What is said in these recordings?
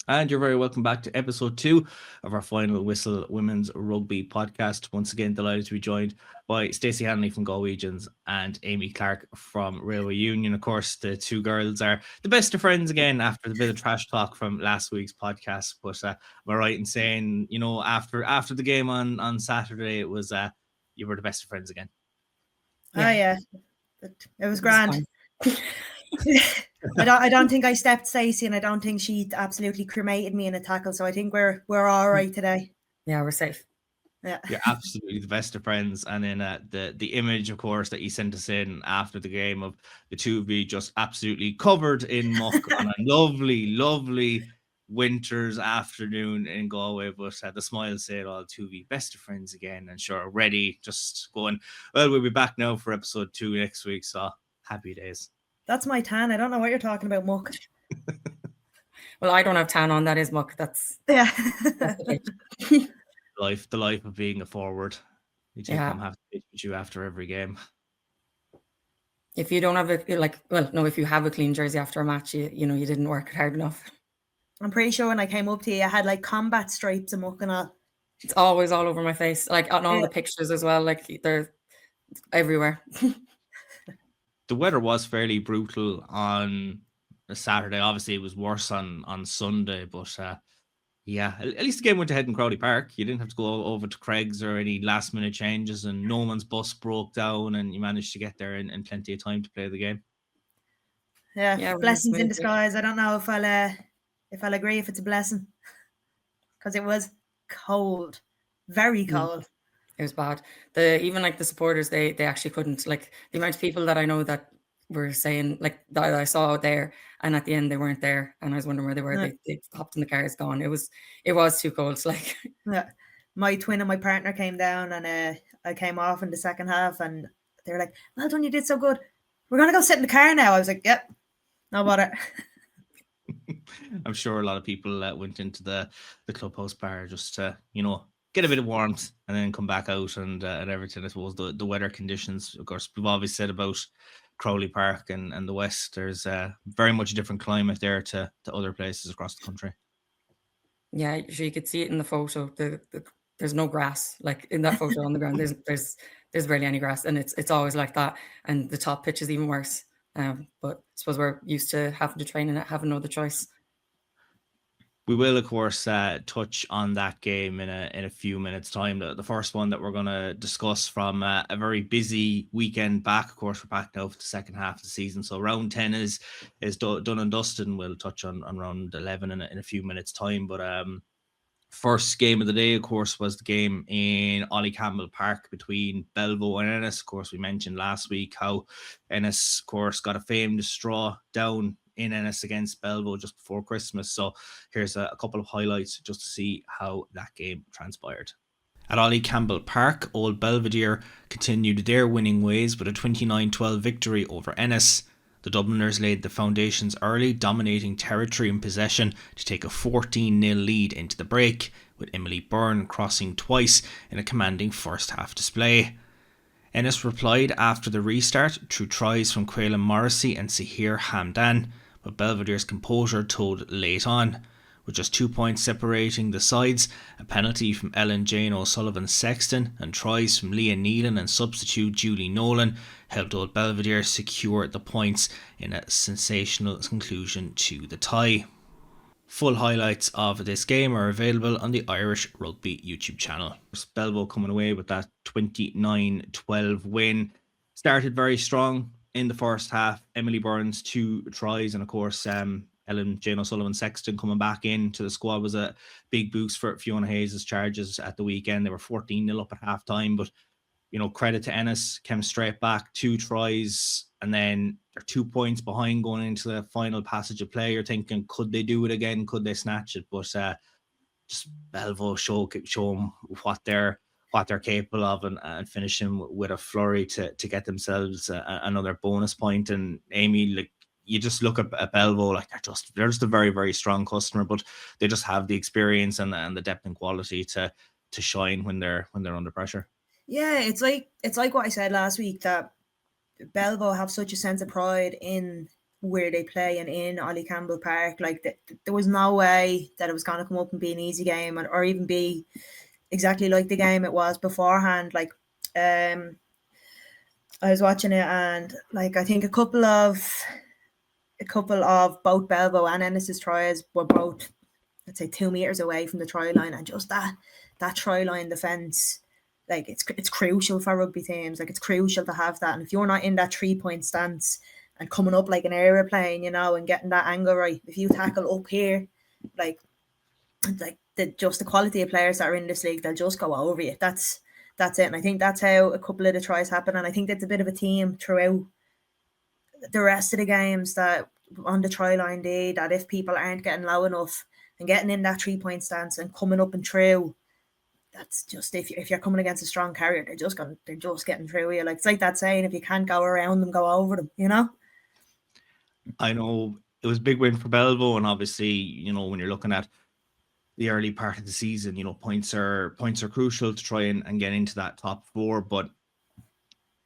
And you're very welcome back to episode 2 of our Final Whistle Women's Rugby podcast. Once again, delighted to be joined by Stacy Hanley from Galwegians and Aimee Clarke from Railway Union. Of course, the two girls are the best of friends again after the bit of trash talk from last week's podcast. But am I right in saying, after the game on Saturday, it was you were the best of friends again? Yeah. It was grand. I don't think I stepped Stacey, and I don't think she absolutely cremated me in a tackle. So I think we're all right today. Yeah, we're safe. Yeah, you're absolutely the best of friends. And then the image, of course, that you sent us in after the game of the two of you just absolutely covered in muck on a lovely winter's afternoon in Galway. But the smile said all, two of you best of friends again, and sure, ready, just going, well, we'll be back now for episode 2 next week. So happy days. That's my tan. I don't know what you're talking about, muck. Well, I don't have tan on. That is muck. That's yeah. The life of being a forward. You take them have to pitch with you after every game. If you don't have if you have a clean jersey after a match, you didn't work hard enough. I'm pretty sure when I came up to you, I had like combat stripes and muck and all. It's always all over my face, like on all the pictures as well. Like they're everywhere. The weather was fairly brutal on a Saturday. Obviously, it was worse on Sunday, but at least the game went ahead in Crowley Park. You didn't have to go over to Craig's or any last minute changes, and no one's bus broke down, and you managed to get there in plenty of time to play the game. Yeah, blessings in disguise. I don't know if I'll agree if it's a blessing, because it was cold, very cold. It was bad. Even like the supporters, they actually couldn't, like the amount of people that I know that were saying like that I saw out there, and at the end they weren't there, and I was wondering where they were. They hopped in the cars, gone. It was too cold. Like my twin and my partner came down, and I came off in the second half, and they were like, "Well done, you did so good. We're gonna go sit in the car now." I was like, "Yep, no bother." I'm sure a lot of people went into the clubhouse bar just to get a bit of warmth and then come back out and everything. I suppose the weather conditions, of course, we've always said about Crowley Park and the West, there's very much a different climate there to other places across the country. Yeah, sure, you could see it in the photo. There's no grass, like in that photo on the ground. There's barely any grass, and it's always like that. And the top pitch is even worse. But I suppose we're used to having to train and having no other choice. We will, of course, touch on that game in a few minutes' time. The first one that we're going to discuss from a very busy weekend back. Of course, we're back now for the second half of the season. So round 10 is done and dusted, and we'll touch on round 11 in a few minutes' time. But first game of the day, of course, was the game in Ollie Campbell Park between Belvo and Ennis. Of course, we mentioned last week how Ennis, of course, got a famed draw down in Ennis against Belvo just before Christmas. So here's a couple of highlights just to see how that game transpired. At Ollie Campbell Park, Old Belvedere continued their winning ways with a 29-12 victory over Ennis. The Dubliners laid the foundations early, dominating territory and possession to take a 14-0 lead into the break, with Emily Byrne crossing twice in a commanding first half display. Ennis replied after the restart through tries from Katelynn Morrissey and Sahir Hamdan, but Belvedere's composure told late on. With just 2 points separating the sides, a penalty from Ellen Jane O'Sullivan-Sexton and tries from Leah Neelan and substitute Julie Nolan helped Old Belvedere secure the points in a sensational conclusion to the tie. Full highlights of this game are available on the Irish Rugby YouTube channel. Belvo coming away with that 29-12 win. Started very strong in the first half. Emily Byrne's 2 tries, and of course Ellen Jane O'Sullivan-Sexton coming back into the squad was a big boost for Fiona Hayes' charges at the weekend. They were 14-0 up at half time, but credit to Ennis, came straight back, 2 tries, and then they're 2 points behind going into the final passage of play. You're thinking, could they do it again? Could they snatch it? But just Belvo show them what they're capable of, and finishing with a flurry to get themselves another bonus point. And Aimee, like, you just look at Belvo, like they're just a very, very strong customer, but they just have the experience and the depth and quality to shine when they're under pressure. Yeah, it's like what I said last week, that Belvo have such a sense of pride in where they play and in Ollie Campbell Park. Like there was no way that it was going to come up and be an easy game or even be exactly like the game it was beforehand. Like I was watching it, and like I think a couple of both Belvo and Ennis's tries were both, let's say, 2 meters away from the try line, and just that try line defense, like it's crucial for rugby teams. Like it's crucial to have that, and if you're not in that 3-point stance and coming up like an aeroplane, and getting that angle right, if you tackle up here, like the quality of players that are in this league, they'll just go over you. That's it. And I think that's how a couple of the tries happen. And I think that's a bit of a theme throughout the rest of the games, that on the try line day, that if people aren't getting low enough and getting in that 3-point stance and coming up and through, that's just, if you're coming against a strong carrier, they're just getting through you. Like it's like that saying, if you can't go around them, go over them, I know it was a big win for Belvo, and obviously, when you're looking at the early part of the season, points are crucial to try and get into that top 4, but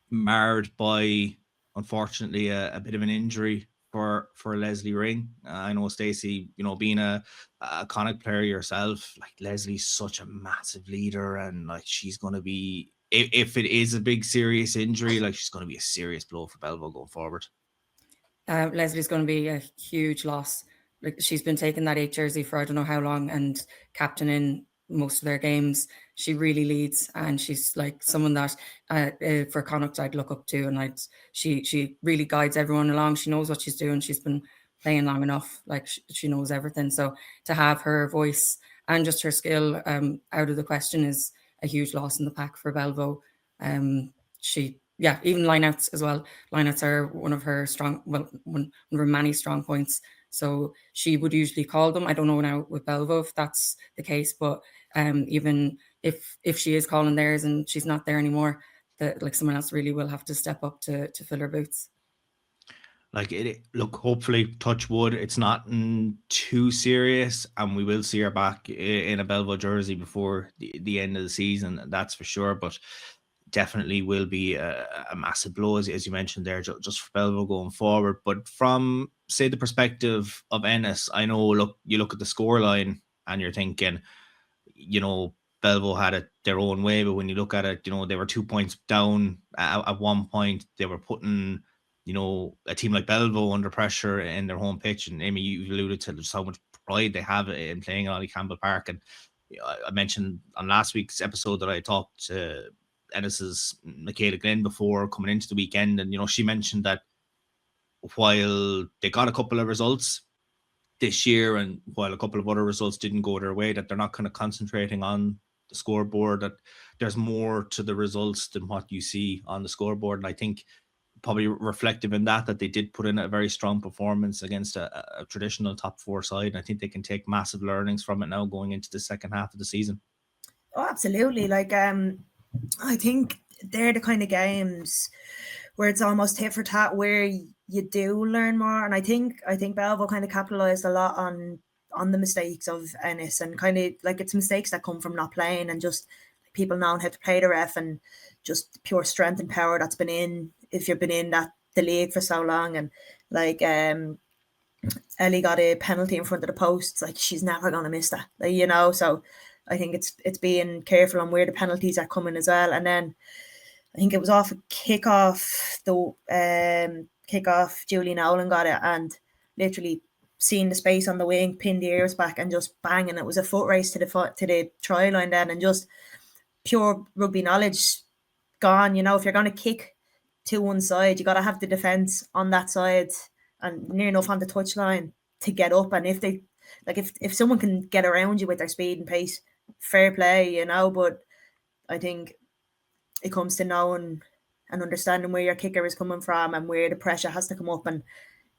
marred by, unfortunately, a bit of an injury for Leslie Ring. I know, Stacey, being a iconic player yourself, like Leslie's such a massive leader, and like she's going to be, if it is a big serious injury, like she's going to be a serious blow for Belvo going forward. Leslie's going to be a huge loss. Like she's been taking that 8 jersey for I don't know how long and captaining most of their games. She really leads, and she's like someone that for Connacht I'd look up to, and she really guides everyone along. She knows what she's doing. She's been playing long enough, like she knows everything. So to have her voice and just her skill out of the question is a huge loss in the pack for Belvo. Even lineouts as well. Lineouts are one of her many strong points. So she would usually call them. I don't know now with Belvo if that's the case, but even if she is calling theirs and she's not there anymore, that like someone else really will have to step up to fill her boots. Like look, hopefully, touch wood, it's not too serious, and we will see her back in a Belvo jersey before the end of the season. That's for sure. But definitely will be a massive blow, as you mentioned there, just for Belvo going forward. But from, say, the perspective of Ennis, I know, you look at the scoreline and you're thinking, Belvo had it their own way, but when you look at it, they were 2 points down at one point. They were putting, a team like Belvo under pressure in their home pitch. And Aimee, you alluded to just how much pride they have in playing at Ollie Campbell Park. And I mentioned on last week's episode that I talked to Ennis's Michaela Glenn before coming into the weekend, and she mentioned that while they got a couple of results this year, and while a couple of other results didn't go their way, that they're not kind of concentrating on the scoreboard, that there's more to the results than what you see on the scoreboard. And I think probably reflective in that they did put in a very strong performance against a traditional top 4 side, and I think they can take massive learnings from it now going into the second half of the season. Oh, absolutely. Like I think they're the kind of games where it's almost tit for tat, where you do learn more. And I think Belvo kind of capitalized a lot on the mistakes of Ennis, and kind of like it's mistakes that come from not playing and just people knowing how to play the ref, and just pure strength and power that's been in, if you've been in the league for so long. And like Ellie got a penalty in front of the posts, like she's never going to miss that, so I think it's being careful on where the penalties are coming as well. And then I think it was off a kickoff, Julie Nolan got it, and literally seeing the space on the wing, pinned the ears back and just bang, and it was a foot race to the try line then, and just pure rugby knowledge gone. If you're going to kick to one side, you got to have the defence on that side and near enough on the touchline to get up. And if they, like, if someone can get around you with their speed and pace, fair play, but I think it comes to knowing and understanding where your kicker is coming from and where the pressure has to come up, and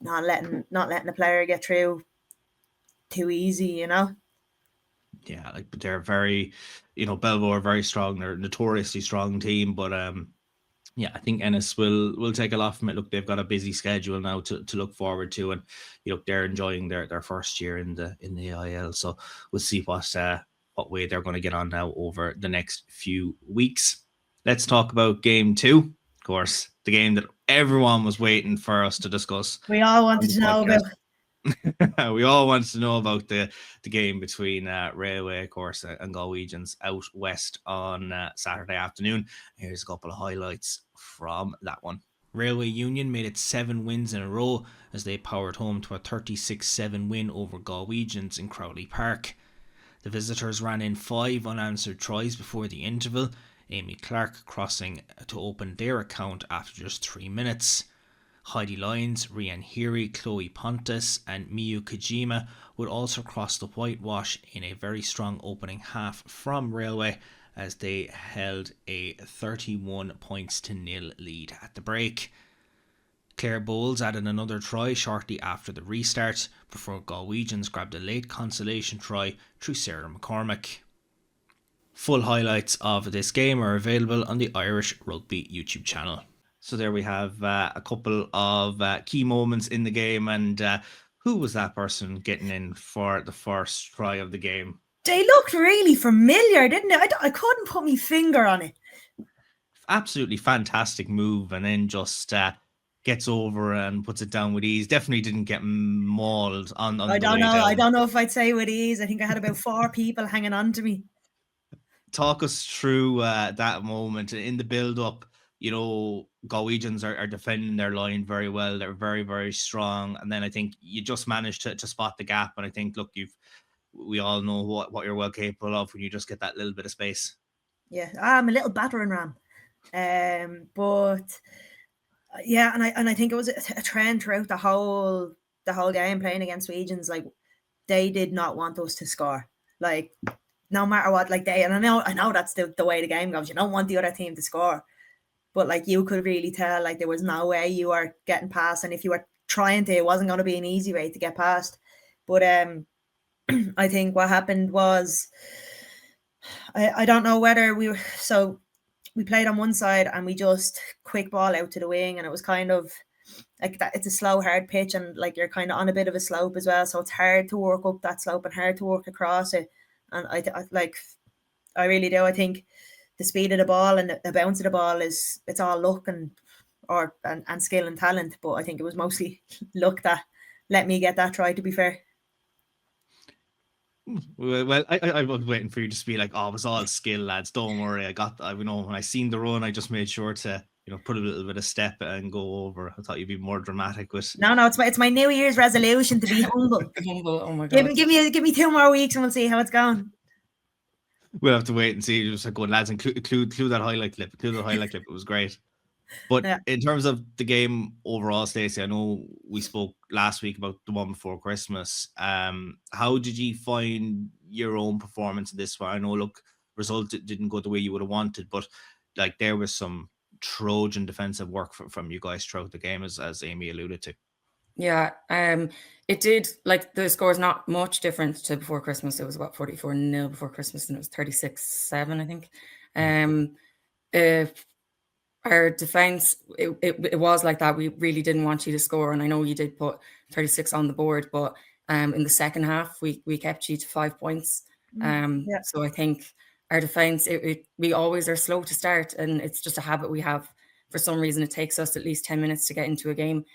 not letting the player get through too easy, Yeah, like, but they're very, Belvo are very strong. They're a notoriously strong team, but yeah, I think Ennis will take a lot from it. Look, they've got a busy schedule now to look forward to, and they're enjoying their first year in the AIL. So we'll see what way they're going to get on now over the next few weeks. Let's talk about game 2. Of course, the game that everyone was waiting for us to discuss. We all wanted to know about. We all wanted to know about the game between Railway, of course, and Galwegians out west on Saturday afternoon. Here's a couple of highlights from that one. Railway Union made it 7 wins in a row as they powered home to a 36-7 win over Galwegians in Crowley Park. The visitors ran in 5 unanswered tries before the interval, Aimee Clarke crossing to open their account after just 3 minutes. Heidi Lyons, Rian Heary, Chloe Pontus and Miyu Kajima would also cross the whitewash in a very strong opening half from Railway as they held a 31-0 lead at the break. Claire Bowles added another try shortly after the restart before Galwegians grabbed a late consolation try through Sarah McCormick. Full highlights of this game are available on the Irish Rugby YouTube channel. So there we have a couple of key moments in the game, and who was that person getting in for the first try of the game? They looked really familiar, didn't they? I couldn't put my finger on it. Absolutely fantastic move, and then just gets over and puts it down with ease. Definitely didn't get mauled on I don't know. I don't know if I'd say with ease. I think I had about 4 people hanging on to me. Talk us through that moment in the build-up. You know, Galwegians are defending their line very well. They're very, very strong. And then I think you just managed to spot the gap. And I think, look, we all know what you're well capable of when you just get that little bit of space. Yeah, I'm a little battering ram. But yeah, and I think it was a trend throughout the whole game playing against Regions. Like, they did not want us to score. Like, no matter what, like and I know that's the way the game goes. You don't want the other team to score. But like, you could really tell, like, there was no way you were getting past, and if you were trying to, it wasn't going to be an easy way to get past. But I think what happened was, I don't know whether we played on one side and we just quick ball out to the wing, and it was kind of like that. It's a slow, hard pitch, and like, you're kind of on a bit of a slope as well, so it's hard to work up that slope and hard to work across it. And I really do. I think the speed of the ball and the bounce of the ball it's all luck and skill and talent. But I think it was mostly luck that let me get that try, to be fair. Well, I was waiting for you to be like, oh, it was all skill, lads. Don't worry. I know when I seen the run, I just made sure to, put a little bit of step and go over. I thought you'd be more dramatic with. No, it's my New Year's resolution to be humble. Humble. Oh my God. Give me 2 more weeks and we'll see how it's going. We'll have to wait and see. Just like, going, lads, include that highlight clip. Include that highlight clip. It was great. But in terms of the game overall, Stacey, I know we spoke last week about the one before Christmas. How did you find your own performance in this one? I know, look, result didn't go the way you would have wanted, but like, there was some Trojan defensive work from you guys throughout the game, as Aimee alluded to. Yeah, it did. Like, the score is not much different to before Christmas. It was about 44-0 before Christmas, and it was 36-7, I think. Our defense, it was like that. We really didn't want you to score, and I know you did put 36 on the board, but in the second half, we kept you to 5 points. So I think our defense, we always are slow to start, and it's just a habit we have. For some reason, it takes us at least 10 minutes to get into a game.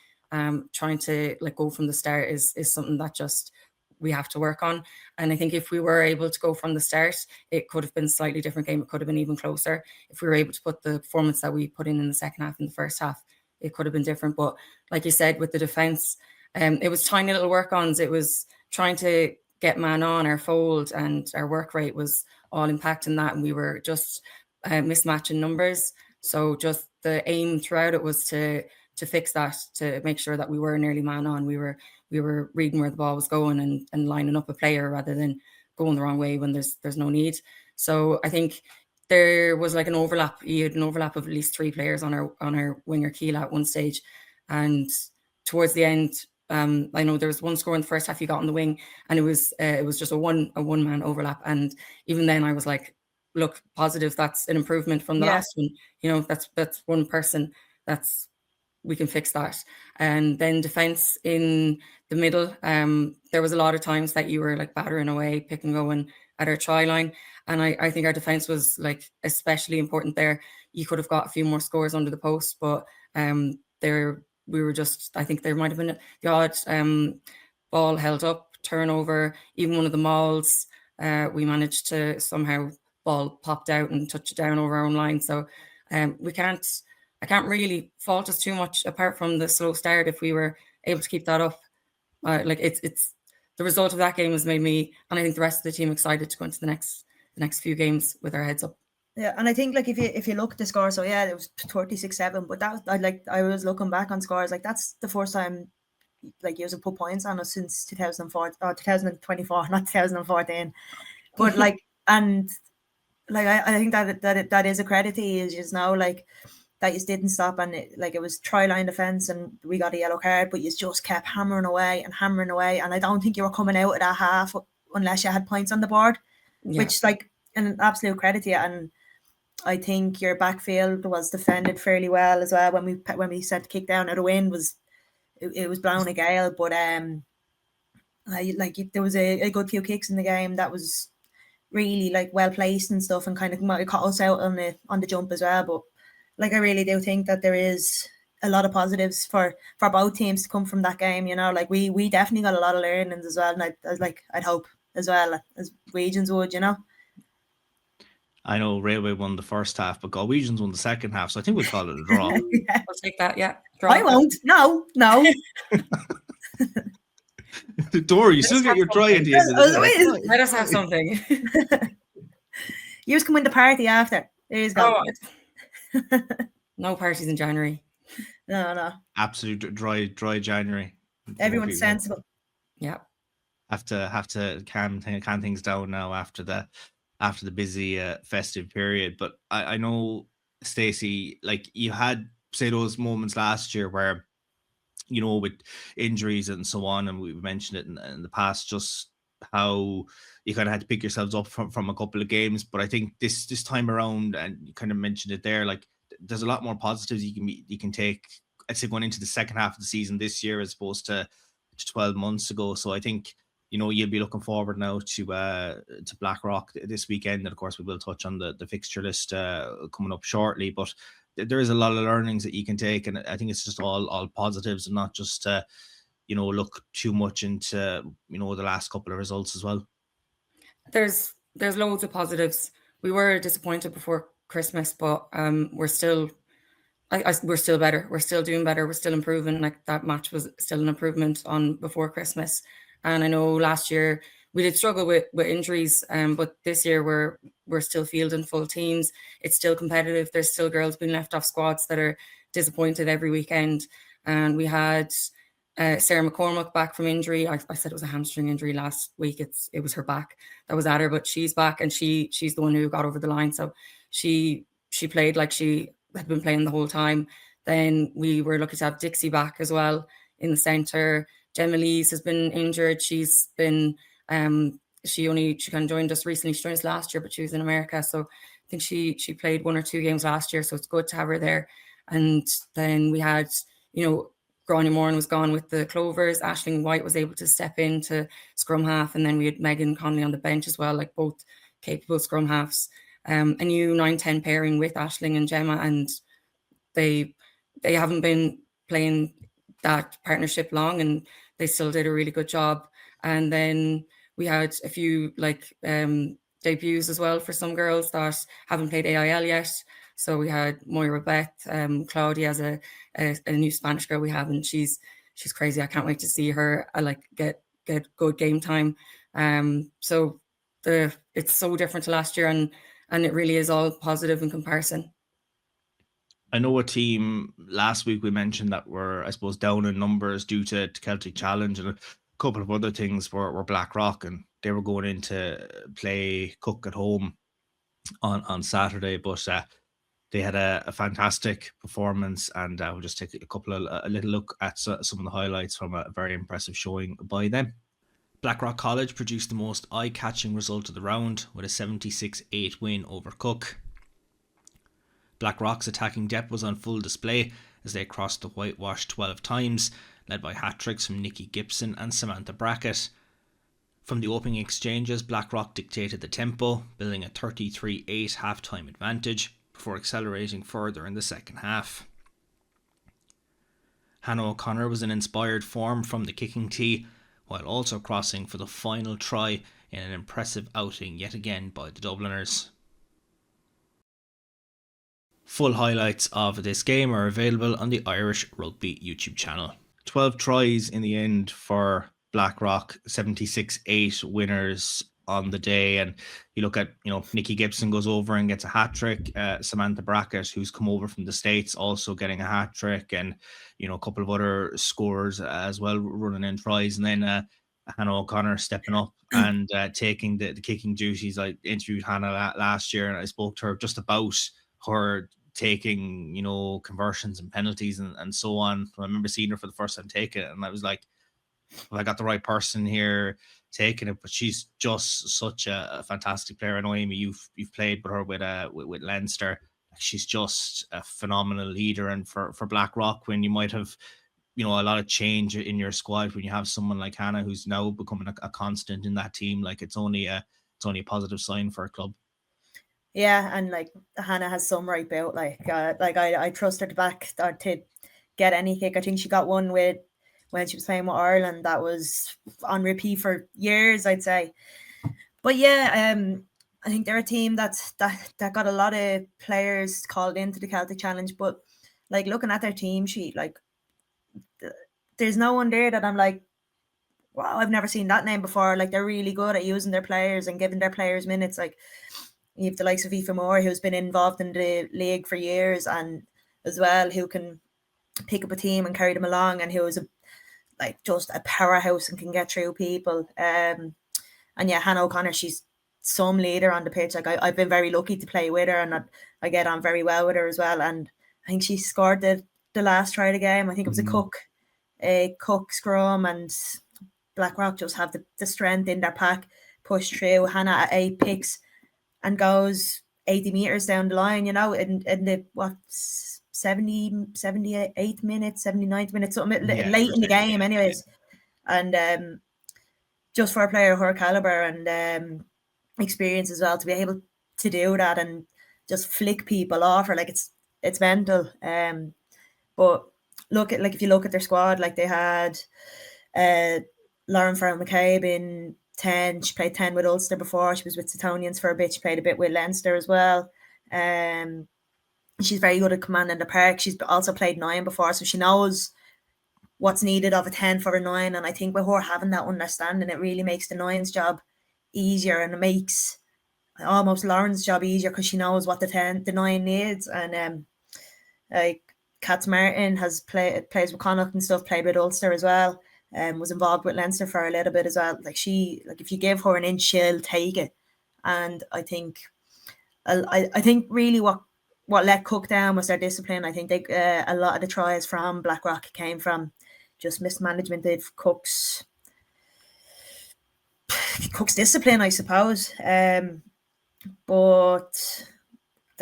Trying to go from the start is something that just we have to work on. And I think if we were able to go from the start, it could have been a slightly different game. It could have been even closer. If we were able to put the performance that we put in the second half, in the first half, it could have been different. But like you said, with the defense, it was tiny little work-ons. It was trying to get man on our fold, and our work rate was all impacting that. And we were just mismatching numbers. So just the aim throughout it was to fix that, to make sure that we were nearly man on. We were reading where the ball was going and lining up a player rather than going the wrong way when there's no need. So I think there was like an overlap. You had an overlap of at least 3 players on our winger Keela at one stage. And towards the end, I know there was one score in the first half you got on the wing, and it was just a one man overlap. And even then I was like, look, positive, that's an improvement from the last one. That's one person. We can fix that. And then defense in the middle, there was a lot of times that you were like battering away, pick and going at our try line. And I think our defense was like especially important there. You could have got a few more scores under the post, but I think there might have been the odd ball held up, turnover, even one of the mauls, we managed to somehow ball popped out and touch it down over our own line. So I can't really fault us too much apart from the slow start if we were able to keep that up. It's the result of that game has made me and I think the rest of the team excited to go into the next few games with our heads up. Yeah, and I think like if you look at the score, so yeah, it was 36-7, but that I was looking back on scores, like that's the first time like you put points on us since 2024, not 2014. But like and like I think that is a credit to you, just now, like that you didn't stop, and it was try line defense and we got a yellow card, but you just kept hammering away, and I don't think you were coming out of that half unless you had points on the board, which like an absolute credit to you. And I think your backfield was defended fairly well as well. When we set the kick down, the wind was it was blowing a gale, but there was a good few kicks in the game that was really like well placed and stuff, and kind of might have caught us out on the jump as well. But like I really do think that there is a lot of positives for both teams to come from that game. You know, like we definitely got a lot of learnings as well, and I'd hope as well as Regions would. You know. I know Railway won the first half, but Galwegians won the second half, so I think we'll call it a draw. Yeah. I'll take that. Yeah, draw. I won't. No. Dora, you still get your try at the end of the day. Let us have something. You just come in the party after. There you go. Oh. No parties in January. No. Absolute dry January. Everyone's sensible. Yeah. Have to calm things down now after the busy festive period. But I know, Stacey, like you had say those moments last year where, you know, with injuries and so on, and we mentioned it in the past, just how you kind of had to pick yourselves up from a couple of games. But I think this time around, and you kind of mentioned it there, like there's a lot more positives you can take, I'd say, going into the second half of the season this year as opposed to 12 months ago. So I think, you know, you'll be looking forward now to Blackrock this weekend, and of course we will touch on the fixture list coming up shortly. But there is a lot of learnings that you can take, and I think it's just all positives, and not just you know, look too much into, you know, the last couple of results as well. There's loads of positives. We were disappointed before Christmas, but we're still better. We're still doing better. We're still improving. Like that match was still an improvement on before Christmas. And I know last year we did struggle with injuries, but this year we're still fielding full teams. It's still competitive. There's still girls being left off squads that are disappointed every weekend. And we had Sarah McCormack back from injury. I said it was a hamstring injury last week. It was her back that was at her, but she's back, and she's the one who got over the line. So she played like she had been playing the whole time. Then we were lucky to have Dixie back as well in the centre. Gemma Lees has been injured. She's been she kind of joined us recently. She joined us last year, but she was in America, so I think she played 1 or 2 games last year. So it's good to have her there. And then we had, you know, Gráinne Moran was gone with the Clovers. Aisling White was able to step into scrum half, and then we had Megan Connolly on the bench as well, like both capable scrum halves. A new 9-10 pairing with Aisling and Gemma, and they haven't been playing that partnership long, and they still did a really good job. And then we had a few like debuts as well for some girls that haven't played AIL yet. So we had Moira Beth, Claudia as a new Spanish girl we have, and she's crazy. I can't wait to see her get good game time. So it's so different to last year, and it really is all positive in comparison. I know a team last week we mentioned that were, I suppose, down in numbers due to Celtic Challenge and a couple of other things were Blackrock, and they were going in to play Cook at home on Saturday, but they had a fantastic performance, and we'll just take a little look at some of the highlights from a very impressive showing by them. Blackrock College produced the most eye-catching result of the round with a 76-8 win over Cook. Blackrock's attacking depth was on full display as they crossed the whitewash 12 times, led by hat-tricks from Nikki Gibson and Samantha Brackett. From the opening exchanges, Blackrock dictated the tempo, building a 33-8 half-time advantage before accelerating further in the second half. Hannah O'Connor was in inspired form from the kicking tee, while also crossing for the final try in an impressive outing yet again by the Dubliners. Full highlights of this game are available on the Irish Rugby YouTube channel. 12 tries in the end for Blackrock, 76-8 winners on the day. And you look at, Nikki Gibson goes over and gets a hat trick. Samantha Brackett, who's come over from the States, also getting a hat trick, and a couple of other scorers as well running in tries. And then Hannah O'Connor stepping up and taking the kicking duties. I interviewed Hannah last year, and I spoke to her just about her taking, conversions and penalties and so on. I remember seeing her for the first time take it, and I was like, well, I got the right person here taking it. But she's just such a fantastic player. I know, Aimee, you've played with her with Leinster. She's just a phenomenal leader, and for Blackrock, when you might have a lot of change in your squad, when you have someone like Hannah who's now becoming a constant in that team, like it's only a positive sign for a club. Yeah, and like Hannah has some right built. I trust her to get any kick. I think she got one when she was playing with Ireland that was on repeat for years, I'd say. But yeah, I think they're a team that got a lot of players called into the Celtic Challenge. But like looking at their team sheet, like there's no one there that I'm like, wow, I've never seen that name before. Like they're really good at using their players and giving their players minutes. Like you have the likes of Aoife Moore, who's been involved in the league for years, and as well who can pick up a team and carry them along, and who is just a powerhouse and can get through people. And yeah, Hannah O'Connor, she's some leader on the pitch. Like I've been very lucky to play with her, and I get on very well with her as well. And I think she scored the last try of the game. I think it was a Cook scrum, and Blackrock just have the strength in their pack, push through. Hannah at 8 picks and goes 80 meters down the line, in the 78 minutes, 79th minute, something late in the game anyways. And just for a player of her caliber and experience as well, to be able to do that and just flick people off her, like it's mental. But if you look at their squad, like they had Lauren Farrell McCabe in 10. She played 10 with Ulster before. She was with Titonians for a bit. She played a bit with Leinster as well. She's very good at commanding the park. She's also played 9 before, so she knows what's needed of a 10 for a 9. And I think with her having that understanding, it really makes the 9's job easier, and it makes almost Lauren's job easier because she knows what the 9 needs. And like Katz Martin plays with Connacht and stuff, played with Ulster as well. Was involved with Leinster for a little bit as well. Like if you give her an inch, she'll take it. And I think really what let Cook down was their discipline. I think a lot of the tries from Blackrock came from just mismanagement of Cook's discipline, I suppose. But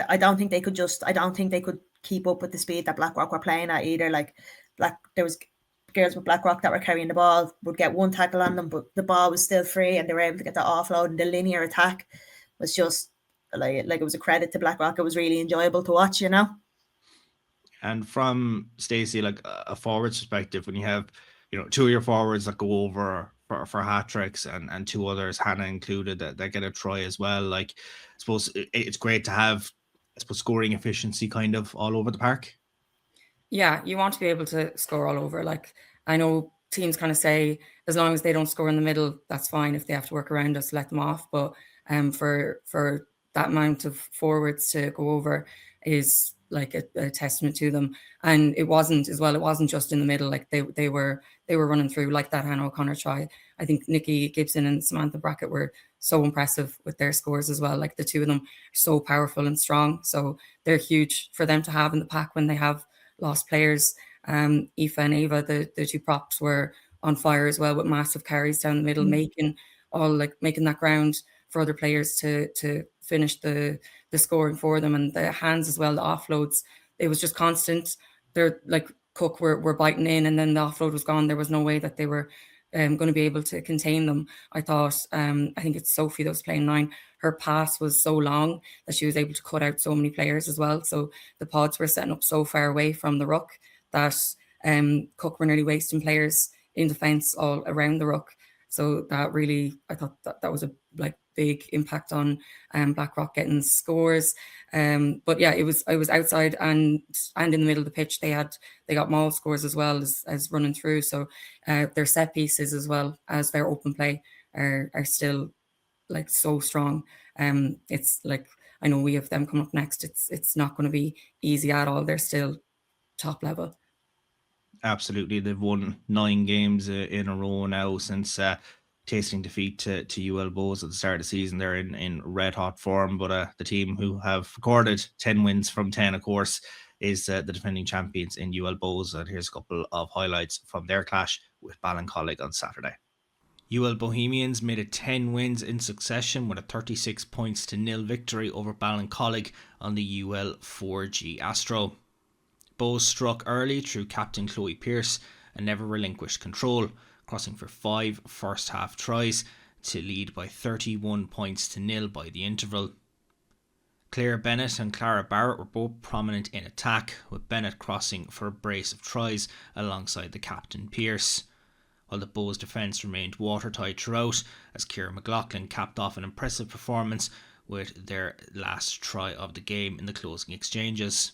I don't think they could keep up with the speed that Blackrock were playing at either. Like there was girls with Blackrock that were carrying the ball, would get one tackle on them, but the ball was still free and they were able to get the offload, and the linear attack was just like it was a credit to Blackrock. It was really enjoyable to watch, And from Stacey, like a forwards perspective, when you have 2 of your forwards that go over for hat tricks and 2 others, Hannah included, that get a try as well, like I suppose it's great to have scoring efficiency kind of all over the park. Yeah, you want to be able to score all over. Like I know teams kind of say as long as they don't score in the middle, that's fine. If they have to work around us, let them off. But for that amount of forwards to go over is like a testament to them. And it wasn't just in the middle. Like they were running through, like that Hannah O'Connor try. I think Nikki Gibson and Samantha Brackett were so impressive with their scores as well. Like the 2 of them are so powerful and strong. So they're huge for them to have in the pack when they have lost players. Aoife and Ava, the 2 props, were on fire as well with massive carries down the middle, making that ground for other players to finish the scoring for them, and the hands as well, the offloads. It was just constant. They're like Cook were biting in, and then the offload was gone. There was no way that they were going to be able to contain them. I thought, I think it's Sophie that was playing 9. Her pass was so long that she was able to cut out so many players as well. So the pods were setting up so far away from the ruck that Cook were nearly wasting players in defence all around the ruck. So that really, I thought that was a big impact on Blackrock getting scores. But yeah, I was outside and in the middle of the pitch. They got maul scores as well as running through. So their set pieces as well as their open play are still so strong. It's I know we have them coming up next. It's not going to be easy at all. They're still top level. Absolutely, they've won 9 games in a row now since tasting defeat to UL Bows at the start of the season. They're in red hot form, but the team who have recorded 10 wins from 10, of course, is the defending champions in UL Bows. And here's a couple of highlights from their clash with Ballincollig on Saturday. UL Bohemians made it 10 wins in succession with a 36 points to 0 victory over Ballincollig on the UL 4G Astro. Bows struck early through captain Chloe Pearce and never relinquished control, crossing for 5 first half tries to lead by 31 points to 0 by the interval. Claire Bennett and Clara Barrett were both prominent in attack, with Bennett crossing for a brace of tries alongside the captain Pearce. While the Bows defence remained watertight throughout, as Ciara McLaughlin capped off an impressive performance with their last try of the game in the closing exchanges.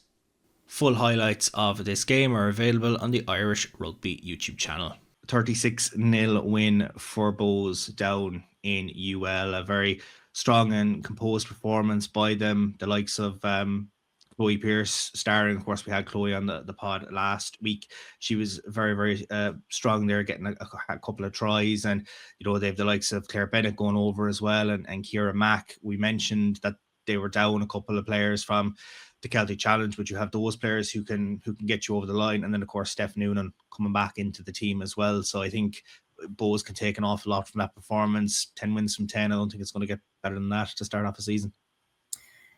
Full highlights of this game are available on the Irish Rugby YouTube channel. 36-0 win for Bows down in UL. A very strong and composed performance by them. The likes of Chloe Pearce starring. Of course, we had Chloe on the pod last week. She was very, very strong there, getting a couple of tries. And, they have the likes of Claire Bennett going over as well, and Ciara Mack. We mentioned that they were down a couple of players from the Celtic Challenge, but you have those players who can get you over the line. And then, of course, Steph Noonan coming back into the team as well. So I think Bows can take an awful lot from that performance. 10 wins from 10. I don't think it's going to get better than that to start off a season.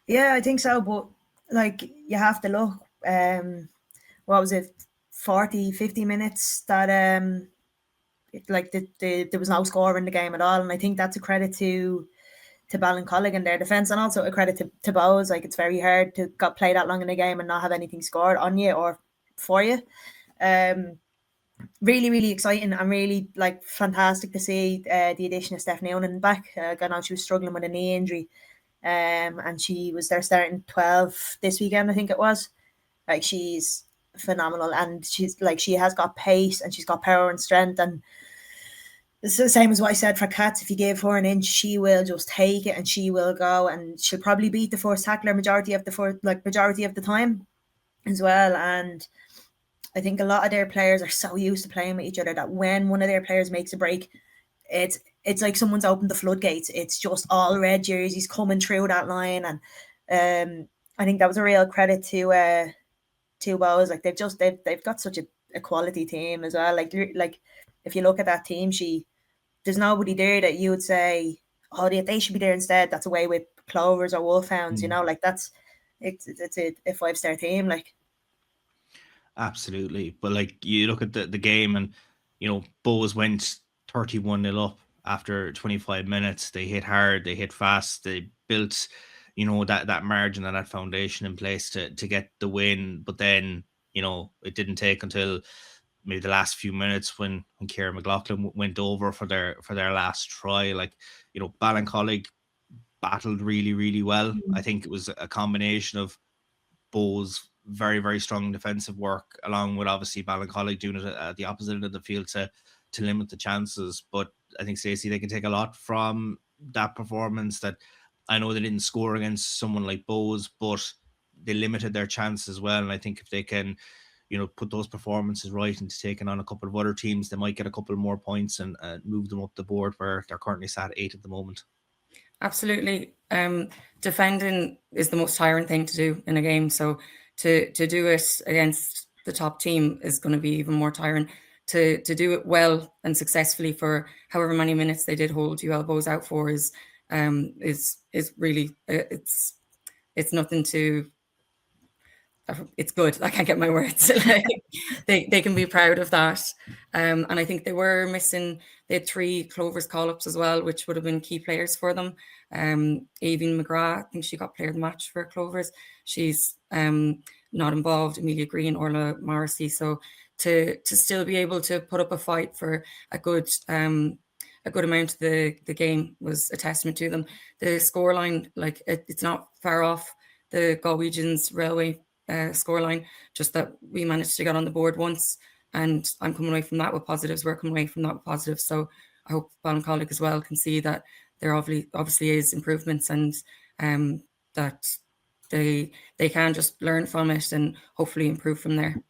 Yeah, I think so. But you have to look, what was it, 40, 50 minutes that there was no score in the game at all. And I think that's a credit to Ballincollig and their defence, and also a credit to Bows. It's very hard to play that long in a game and not have anything scored on you or for you. Really, really exciting and really fantastic to see the addition of Steph Noonan back. I know she was struggling with a knee injury, and she was there starting 12 this weekend, I think it was. She's phenomenal, and she's she has got pace and she's got power and strength, and it's the same as what I said for Cats. If you give her an inch, she will just take it and she will go, and she'll probably beat the first tackler majority of the time as well. And I think a lot of their players are so used to playing with each other that when one of their players makes a break, it's like someone's opened the floodgates. It's just all red jerseys coming through that line, and I think that was a real credit to Bows. They've got such a quality team as well. If you look at that team, there's nobody there that you would say, oh, they should be there instead. That's away with Clovers or Wolfhounds, that's it's a 5-star team. Absolutely. But you look at the game, and Bows went 31-0 up after 25 minutes. They hit hard, they hit fast, they built that margin and that foundation in place to get the win. But then it didn't take until maybe the last few minutes when Ciara McLaughlin went over for their last try. Ballincollig battled really, really well. I think it was a combination of Bows' very, very strong defensive work, along with obviously Ballincollig doing it at the opposite end of the field to limit the chances. But I think, Stacey, they can take a lot from that performance. That I know they didn't score against someone like Bows, but they limited their chances as well. And I think if they can put those performances right into taking on a couple of other teams, they might get a couple more points and move them up the board where they're currently sat 8 at the moment. Absolutely. Defending is the most tiring thing to do in a game. So to do it against the top team is going to be even more tiring. To do it well and successfully for however many minutes they did hold UL Bows out for is really, it's nothing to... It's good. I can't get my words. They can be proud of that. And I think they were missing, they had 3 Clovers call-ups as well, which would have been key players for them. Aimee McGrath, I think she got player of the match for Clovers. She's not involved. Amelia Green, Orla Morrissey. So to still be able to put up a fight for a good amount of the game was a testament to them. The scoreline, like it's not far off the Galwegians Railway scoreline, just that we managed to get on the board once, and I'm coming away from that with positives. We're coming away from that with positives. So I hope Ballincollig as well can see that there obviously is improvements, and that they can just learn from it and hopefully improve from there.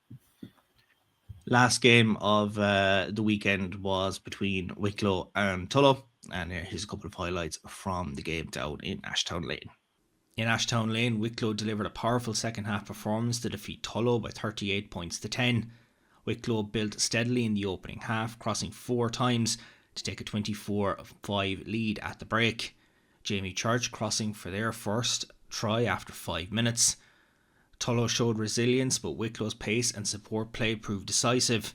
Last game of the weekend was between Wicklow and Tullow, and here's a couple of highlights from the game down in Ashtown Lane. In Ashtown Lane, Wicklow delivered a powerful second half performance to defeat Tullow by 38 points to 10. Wicklow built steadily in the opening half, crossing 4 times to take a 24-5 lead at the break. Aimee Clarke crossing for their first try after 5 minutes. Tullow showed resilience, but Wicklow's pace and support play proved decisive,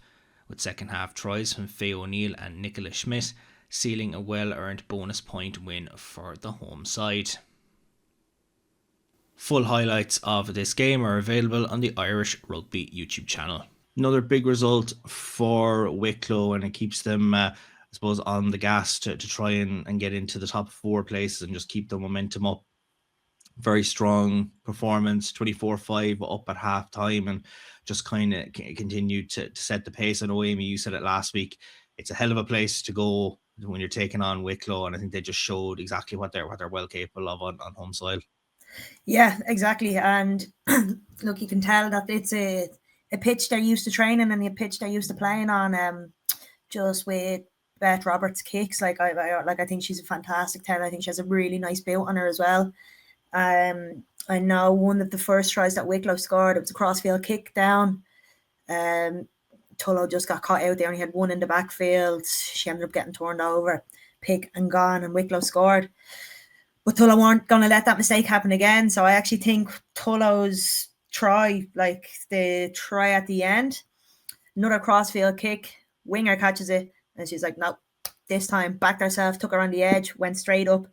with second half tries from Faye O'Neill and Nicola Schmidt sealing a well-earned bonus point win for the home side. Full highlights of this game are available on the Irish Rugby YouTube channel. Another big result for Wicklow, and it keeps them, I suppose, on the gas to try and get into the top 4 places and just keep the momentum up. Very strong performance, 24-5 up at half time, and just kind of continued to set the pace. I know, Aimee, you said it last week. It's a hell of a place to go when you're taking on Wicklow, and I think they just showed exactly what they're well capable of on home soil. Yeah, exactly. And look, you can tell that it's a pitch they're used to training and a pitch they're used to playing on. Just with Beth Roberts' kicks, I think she's a fantastic talent. I think she has a really nice build on her as well. I know one of the first tries that Wicklow scored, it was a crossfield kick down. Tullow just got caught out there, and he had one in the backfield. She ended up getting turned over, pick and gone, and Wicklow scored. But Tullow weren't going to let that mistake happen again. So I actually think Tullow's try, like the try at the end, another crossfield kick, winger catches it, and she's like, no, this time backed herself, took her on the edge, went straight up.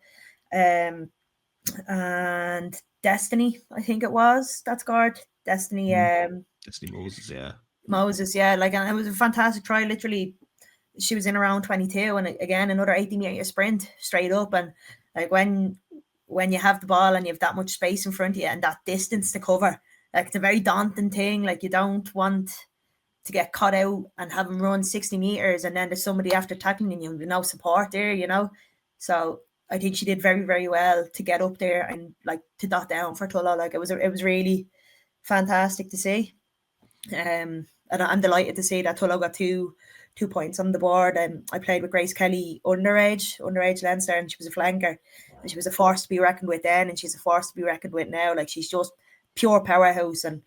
And Destiny, I think it was, that scored. Destiny Moses, yeah. Moses, yeah. And it was a fantastic try. Literally, she was in around 22, and again, another 80-meter sprint straight up. And like when you have the ball and you have that much space in front of you and that distance to cover, like it's a very daunting thing. Like you don't want to get caught out and have them run 60 meters and then there's somebody after tackling you with no support there, So I think she did very, very well to get up there and like to dot down for Tullow. Like it was really fantastic to see. And I'm delighted to see that Tullow got two points on the board. I played with Grace Kelly underage Leinster, and she was a flanker, and she was a force to be reckoned with then, and she's a force to be reckoned with now. Like she's just pure powerhouse, and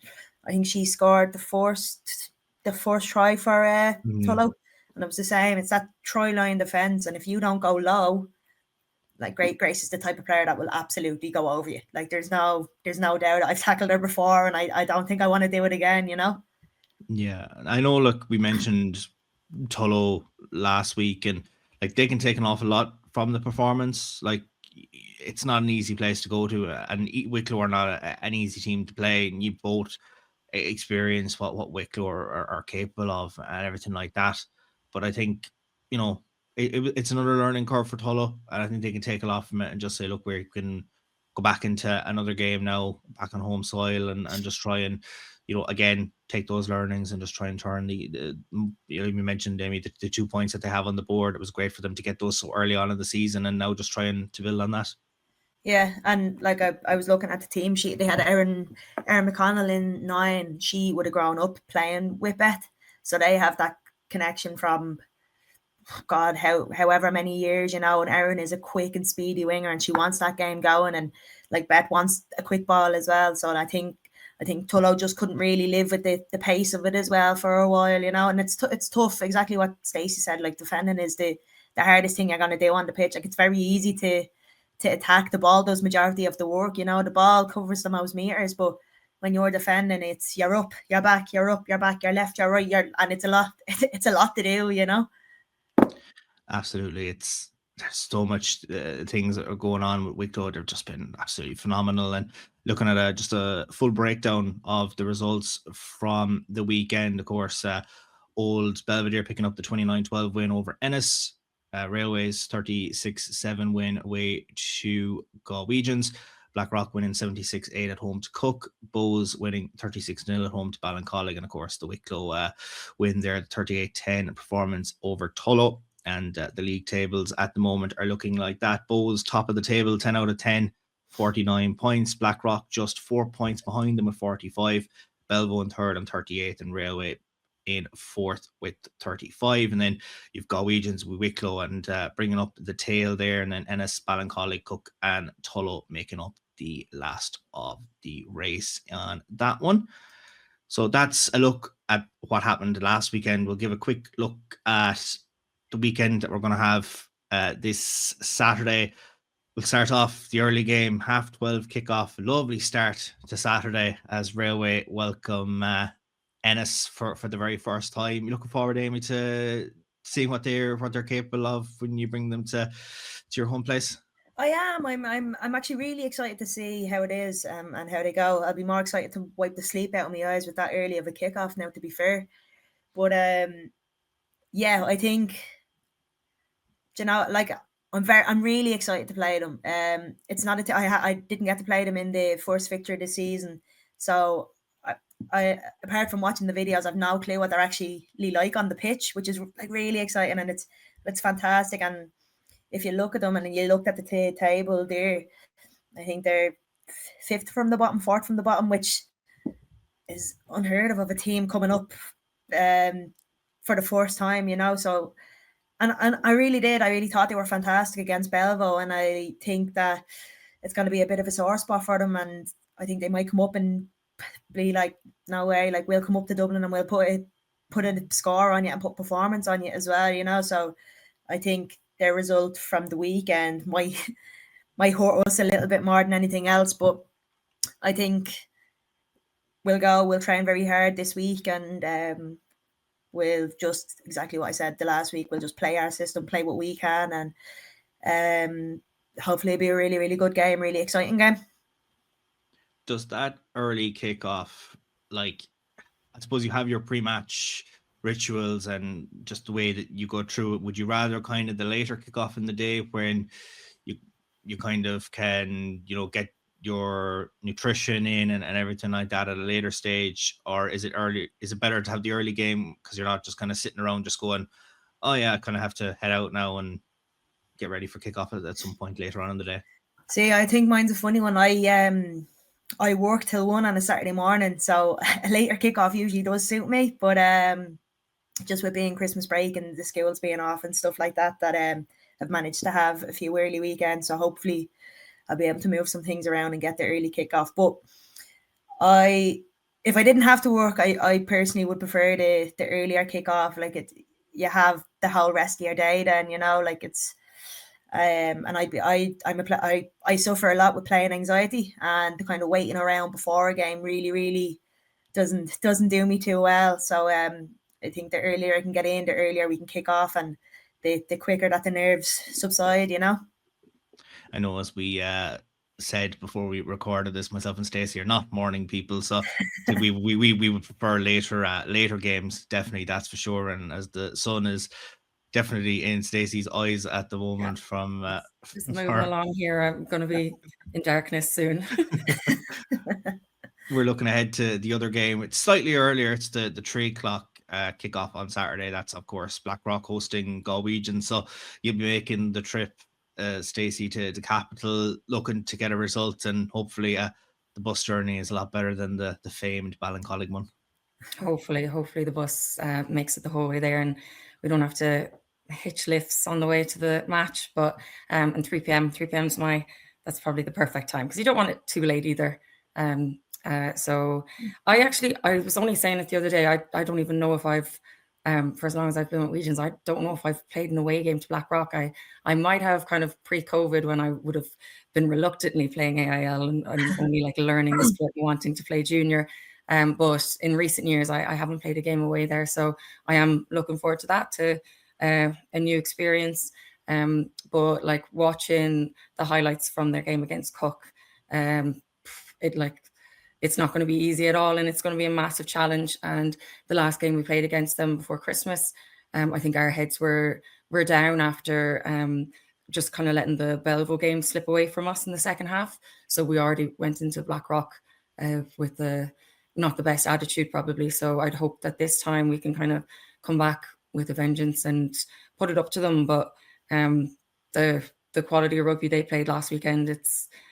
I think she scored the first try for Tullow, and it was the same. It's that try line defense, and if you don't go low, like Grace is the type of player that will absolutely go over you. Like there's no doubt. I've tackled her before, and I don't think I want to do it again. Yeah, I know. Look, we mentioned Tullow last week, and like they can take an awful lot from the performance. Like it's not an easy place to go to, and Wicklow are not an easy team to play, and you both experience what Wicklow are capable of and everything like that. But I think it's another learning curve for Tullow, and I think they can take a lot from it and just say, look, we can go back into another game now, back on home soil, and just try and again take those learnings and just try and turn the you mentioned, Aimee, the 2 points that they have on the board. It was great for them to get those so early on in the season, and now just trying to build on that. Yeah, and like I was looking at the team sheet, they had Erin McConnell in 9. She would have grown up playing with Beth, so they have that connection from God, however many years, and Erin is a quick and speedy winger, and she wants that game going, and like Beth wants a quick ball as well. So I think Tullow just couldn't really live with the pace of it as well for a while, and it's tough. Exactly what Stacey said. Like defending is the hardest thing you're gonna do on the pitch. Like it's very easy to attack. The ball does majority of the work. The ball covers the most meters, but when you're defending, it's you're up, you're back, you're up, you're back, you're left, you're right, and it's a lot. It's a lot to do, Absolutely, it's there's so much things that are going on with Wicklow. They've just been absolutely phenomenal. And looking at just a full breakdown of the results from the weekend, of course, Old Belvedere picking up the 29-12 win over Ennis. Railways 36-7 win away to Galwegians. Blackrock winning 76-8 at home to Cook. Bows winning 36-0 at home to Ballincollig. And of course, the Wicklow win there, 38-10 performance over Tullow. And the league tables at the moment are looking like that. Bows top of the table, 10 out of 10, 49 points. Blackrock just 4 points behind them with 45. Belvo in third and 38, and Railway in fourth with 35. And then you've Galwegians with Wicklow and bringing up the tail there, and then Ennis, Ballincollig, Cook and Tullow making up the last of the race on that one. So that's a look at what happened last weekend. We'll give a quick look at the weekend that we're going to have this Saturday. We'll start off the early game, 12:30 kickoff. Lovely start to Saturday as Railway welcome Ennis for the very first time. You're looking forward, Aimee, to seeing what they're capable of when you bring them to your home place? I am. I'm actually really excited to see how it is and how they go. I'll be more excited to wipe the sleep out of my eyes with that early of a kickoff now, to be fair. But yeah, I think, you know, like I'm really excited to play them. It's not I didn't get to play them in the first fixture this season, so I apart from watching the videos, I've no clue what they're actually like on the pitch, which is like really exciting, and it's fantastic. And if you look at them and you looked at the table there, I think they're fifth from the bottom, fourth from the bottom, which is unheard of a team coming up for the first time, you know. So, and I really thought they were fantastic against Belvo, and I think that it's going to be a bit of a sore spot for them, and I think they might come up and be like, no way, like we'll come up to Dublin and we'll put a score on you and put performance on you as well, you know. So I think their result from the weekend might hurt us a little bit more than anything else, but I think we'll train very hard this week, and we'll just exactly what I said the last week. We'll just play our system, play what we can, and hopefully it'll be a really, really good game, really exciting game. Does that early kickoff, like, I suppose you have your pre-match rituals and just the way that you go through it, would you rather kind of the later kickoff in the day when you kind of can, you know, get your nutrition in and everything like that at a later stage, or is it better to have the early game because you're not just kind of sitting around just going, oh yeah, I kind of have to head out now and get ready for kickoff at some point later on in the day? See, I think mine's a funny one. I work till 1 on a Saturday morning, so a later kickoff usually does suit me, but just with being Christmas break and the schools being off and stuff like that, I've managed to have a few early weekends, so hopefully I'll be able to move some things around and get the early kickoff. But if I didn't have to work, I personally would prefer the earlier kickoff. Like you have the whole rest of your day then, you know, like it's and I suffer a lot with playing anxiety, and the kind of waiting around before a game really doesn't do me too well. So I think the earlier I can get in, the earlier we can kick off, and the quicker that the nerves subside, you know. I know, as we said before we recorded this, myself and Stacey are not morning people, so we would prefer later games, definitely, that's for sure. And as the sun is definitely in Stacey's eyes at the moment, from just moving along here, I'm going to be in darkness soon. We're looking ahead to the other game. It's slightly earlier. It's the 3 o'clock kickoff on Saturday. That's of course Blackrock hosting Galwegian, so you'll be making the trip, Stacey, to the capital, looking to get a result, and hopefully the bus journey is a lot better than the famed Ballincollig one. Hopefully the bus makes it the whole way there, and we don't have to hitch lifts on the way to the match. But and 3 p.m. is that's probably the perfect time, because you don't want it too late either. So I was only saying it the other day, I don't even know if I've for as long as I've been with Wegians, I don't know if I've played an away game to Blackrock. I might have kind of pre-COVID, when I would have been reluctantly playing AIL and only like learning the sport and wanting to play junior. But in recent years, I haven't played a game away there. So I am looking forward to that, to a new experience. But like watching the highlights from their game against Cook, it's not going to be easy at all, and it's going to be a massive challenge. And the last game we played against them before Christmas, I think our heads were down after just kind of letting the Belleville game slip away from us in the second half. So we already went into Blackrock with not the best attitude probably. So I'd hope that this time we can kind of come back with a vengeance and put it up to them. But the quality of rugby they played last weekend, it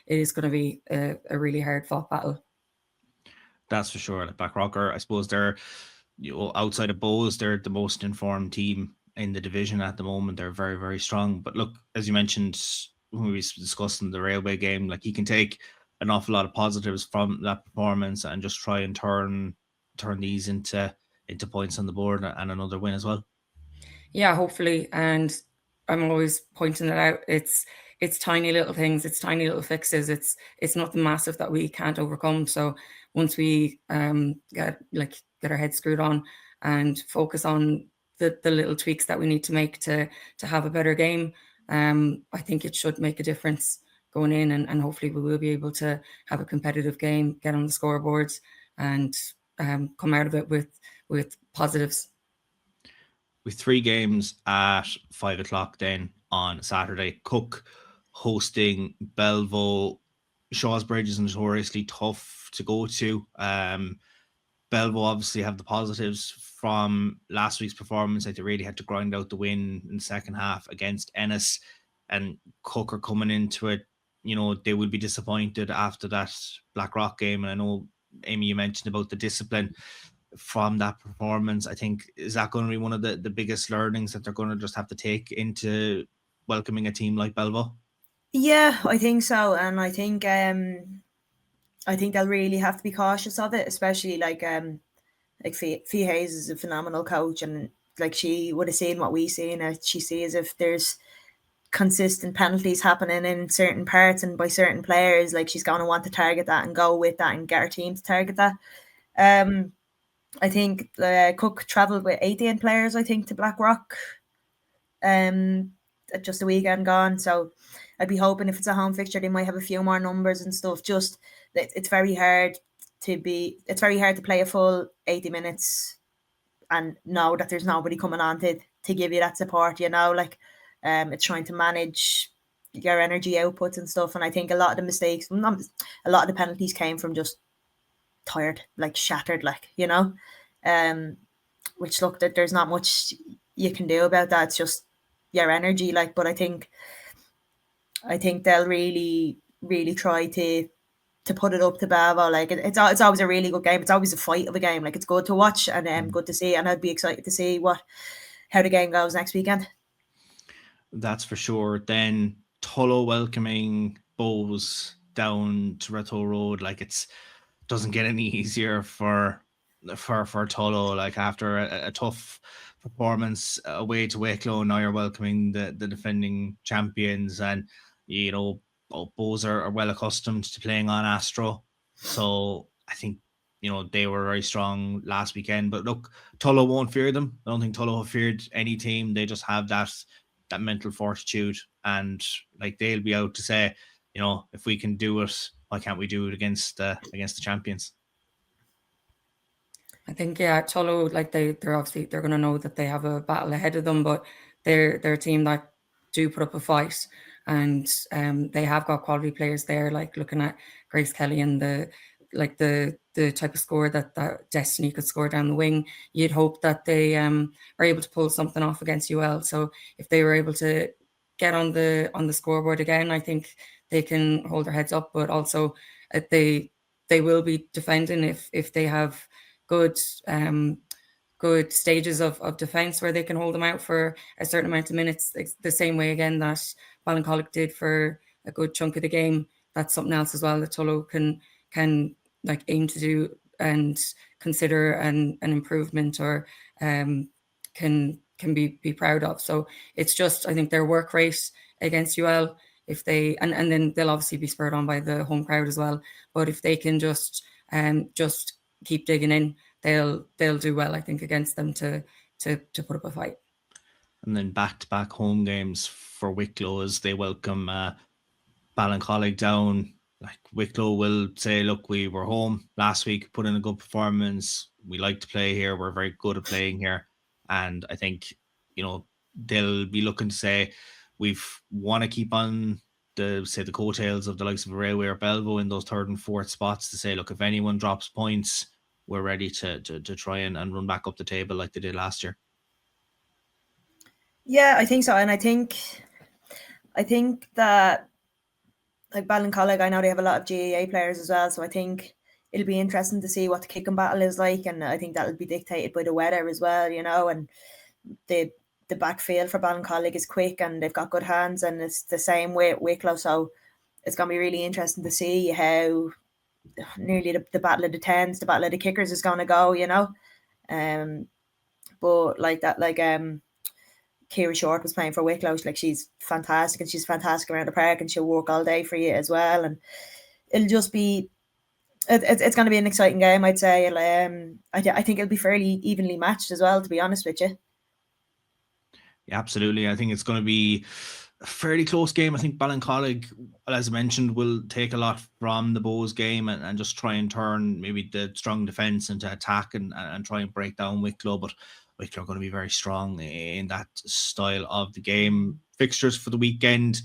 is going to be a really hard fought battle. That's for sure. Like Blackrocker, I suppose they're, outside of Bows, they're the most informed team in the division at the moment. They're very, very strong. But look, as you mentioned when we were discussing the Railway game, like you can take an awful lot of positives from that performance and just try and turn these into points on the board and another win as well. Yeah, hopefully. And I'm always pointing it out. It's tiny little things. It's tiny little fixes. It's nothing massive that we can't overcome. So once we get our heads screwed on and focus on the little tweaks that we need to make to have a better game, I think it should make a difference going in, and hopefully we will be able to have a competitive game, get on the scoreboards, and come out of it with positives. With 3 games at 5 o'clock then on Saturday, Cook hosting Belleville. Shawsbridge is notoriously tough to go to. Belleville obviously have the positives from last week's performance. Like they really had to grind out the win in the second half against Ennis, and Cook are coming into it. They will be disappointed after that Blackrock game. And I know, Aimee, you mentioned about the discipline from that performance. I think, is that going to be one of the biggest learnings that they're going to just have to take into welcoming a team like Belleville? Yeah, I think so. And I think they'll really have to be cautious of it, especially like Fee Hayes is a phenomenal coach, and like she would have seen what we seen. She sees if there's consistent penalties happening in certain parts and by certain players, like she's going to want to target that and go with that and get her team to target that. I think Cook travelled with 18 players, I think, to Blackrock just a weekend gone. So I'd be hoping if it's a home fixture, they might have a few more numbers and stuff. Just it's very hard to play a full 80 minutes and know that there's nobody coming on to give you that support, it's trying to manage your energy outputs and stuff. And I think a lot of the mistakes, a lot of the penalties came from just tired, like shattered, which look, that there's not much you can do about that. It's just your energy, but I think they'll really, really try to put it up to Belleville. It's always a really good game. It's always a fight of a game. It's good to watch and good to see, and I'd be excited to see how the game goes next weekend. That's for sure. Then Tullow welcoming Bows down to Ratho Road. It doesn't get any easier for Tullow. After a tough performance away to Wicklow, now you're welcoming the defending champions, and Bows are well accustomed to playing on Astro. So I think they were very strong last weekend. But look, Tullow won't fear them. I don't think Tullow have feared any team. They just have that mental fortitude, and they'll be out to say, if we can do it, why can't we do it against the champions? I think Tullow, they're going to know that they have a battle ahead of them, but they're a team that do put up a fight, and they have got quality players there. Looking at Grace Kelly and the type of score that Destiny could score down the wing, you'd hope that they are able to pull something off against UL. So if they were able to get on the scoreboard again, I think they can hold their heads up. But also they will be defending if they have good stages of defence where they can hold them out for a certain amount of minutes, the same way again that Ballincollig did for a good chunk of the game. That's something else as well that Tullow can aim to do and consider an improvement, or can be proud of. So it's just, I think, their work rate against UL, if they and then they'll obviously be spurred on by the home crowd as well. But if they can just keep digging in, they'll do well, I think, against them to put up a fight. And then back-to-back home games for Wicklow as they welcome Ballincollig down. Like Wicklow will say, look, we were home last week, put in a good performance. We like to play here. We're very good at playing here. And I think, they'll be looking to say, we've want to keep on the coattails of the likes of Railway or Belvo in those third and fourth spots to say, look, if anyone drops points, we're ready to try and run back up the table like they did last year. Yeah, I think so. And I think that like Ballincollig, I know they have a lot of GAA players as well. So I think it'll be interesting to see what the kicking battle is like. And I think that'll be dictated by the weather as well, and the backfield for Ballincollig is quick and they've got good hands, and it's the same way at Wicklow. So it's going to be really interesting to see how nearly the battle of the tens, the battle of the kickers is going to go, but like that, Kira Short was playing for Wicklow. She's fantastic, and she's fantastic around the park, and she'll work all day for you as well. And it'll just be, it's going to be an exciting game, I'd say. I think it'll be fairly evenly matched as well, to be honest with you. Yeah, absolutely. I think it's going to be a fairly close game. I think Ballincollig, as I mentioned, will take a lot from the Bows game and just try and turn maybe the strong defence into attack and try and break down Wicklow. But Wicklow are going to be very strong in that style of the game. Fixtures for the weekend.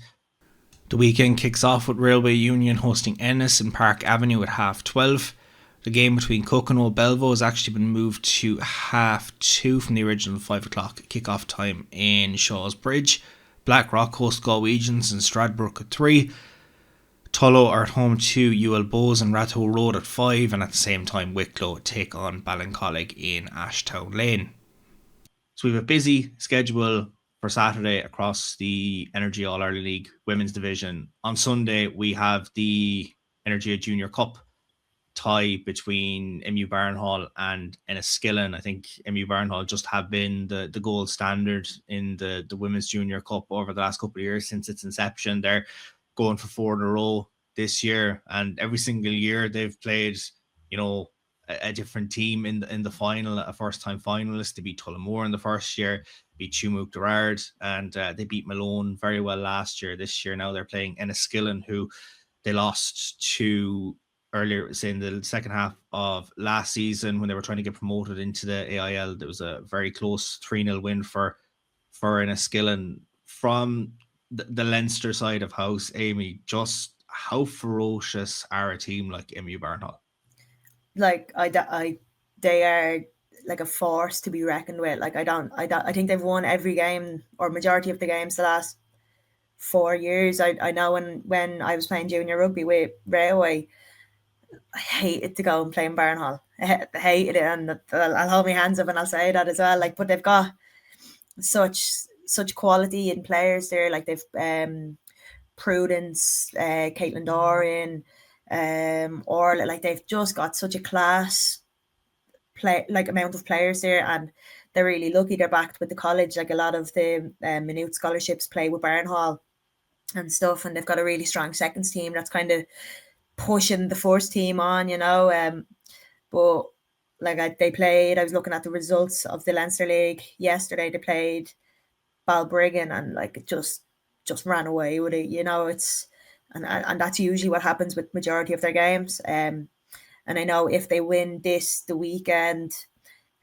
The weekend kicks off with Railway Union hosting Ennis in Park Avenue at 12:30. The game between Cook and Belvo has actually been moved to 2:30 from the original 5 o'clock kickoff time in Shaw's Bridge. Blackrock host Galwegians in Stradbrook at 3. Tullow are at home to UL Bows and Ratho Road at 5, and at the same time Wicklow take on Ballincollig in Ashtown Lane. So we have a busy schedule for Saturday across the Energia All-Ireland League Women's Division. On Sunday, we have the Energia Junior Cup tie between MU Barnhall and Enniskillen. I think MU Barnhall just have been the gold standard in the Women's Junior Cup over the last couple of years since its inception. They're going for 4 in a row this year, and every single year they've played, a different team in the final, a first-time finalist. They beat Tullamore in the first year, beat Tumuk Gerard, and they beat Malone very well last year. This year now they're playing Enniskillen, who they lost to earlier, say in the second half of last season when they were trying to get promoted into the AIL. There was a very close 3-0 win for Enniskillen. From the Leinster side of house, Aimee, just how ferocious are a team like MU Barnhall? They are like a force to be reckoned with. I think they've won every game or majority of the games the last 4 years. I know when I was playing junior rugby with Railway, I hated to go and play in Barnhall. I hated it, and I'll hold my hands up and I'll say that as well. But they've got such quality in players there. They've Prudence, Katelynn Doran, Órfhlaith. They've just got such a class amount of players there, and they're really lucky they're backed with the college. A lot of the minute scholarships play with Barnhall and stuff, and they've got a really strong seconds team that's kind of pushing the first team on, but they played, I was looking at the results of the Leinster League yesterday. They played Balbriggan and it just ran away with it, it's and that's usually what happens with majority of their games. And I know if they win the weekend,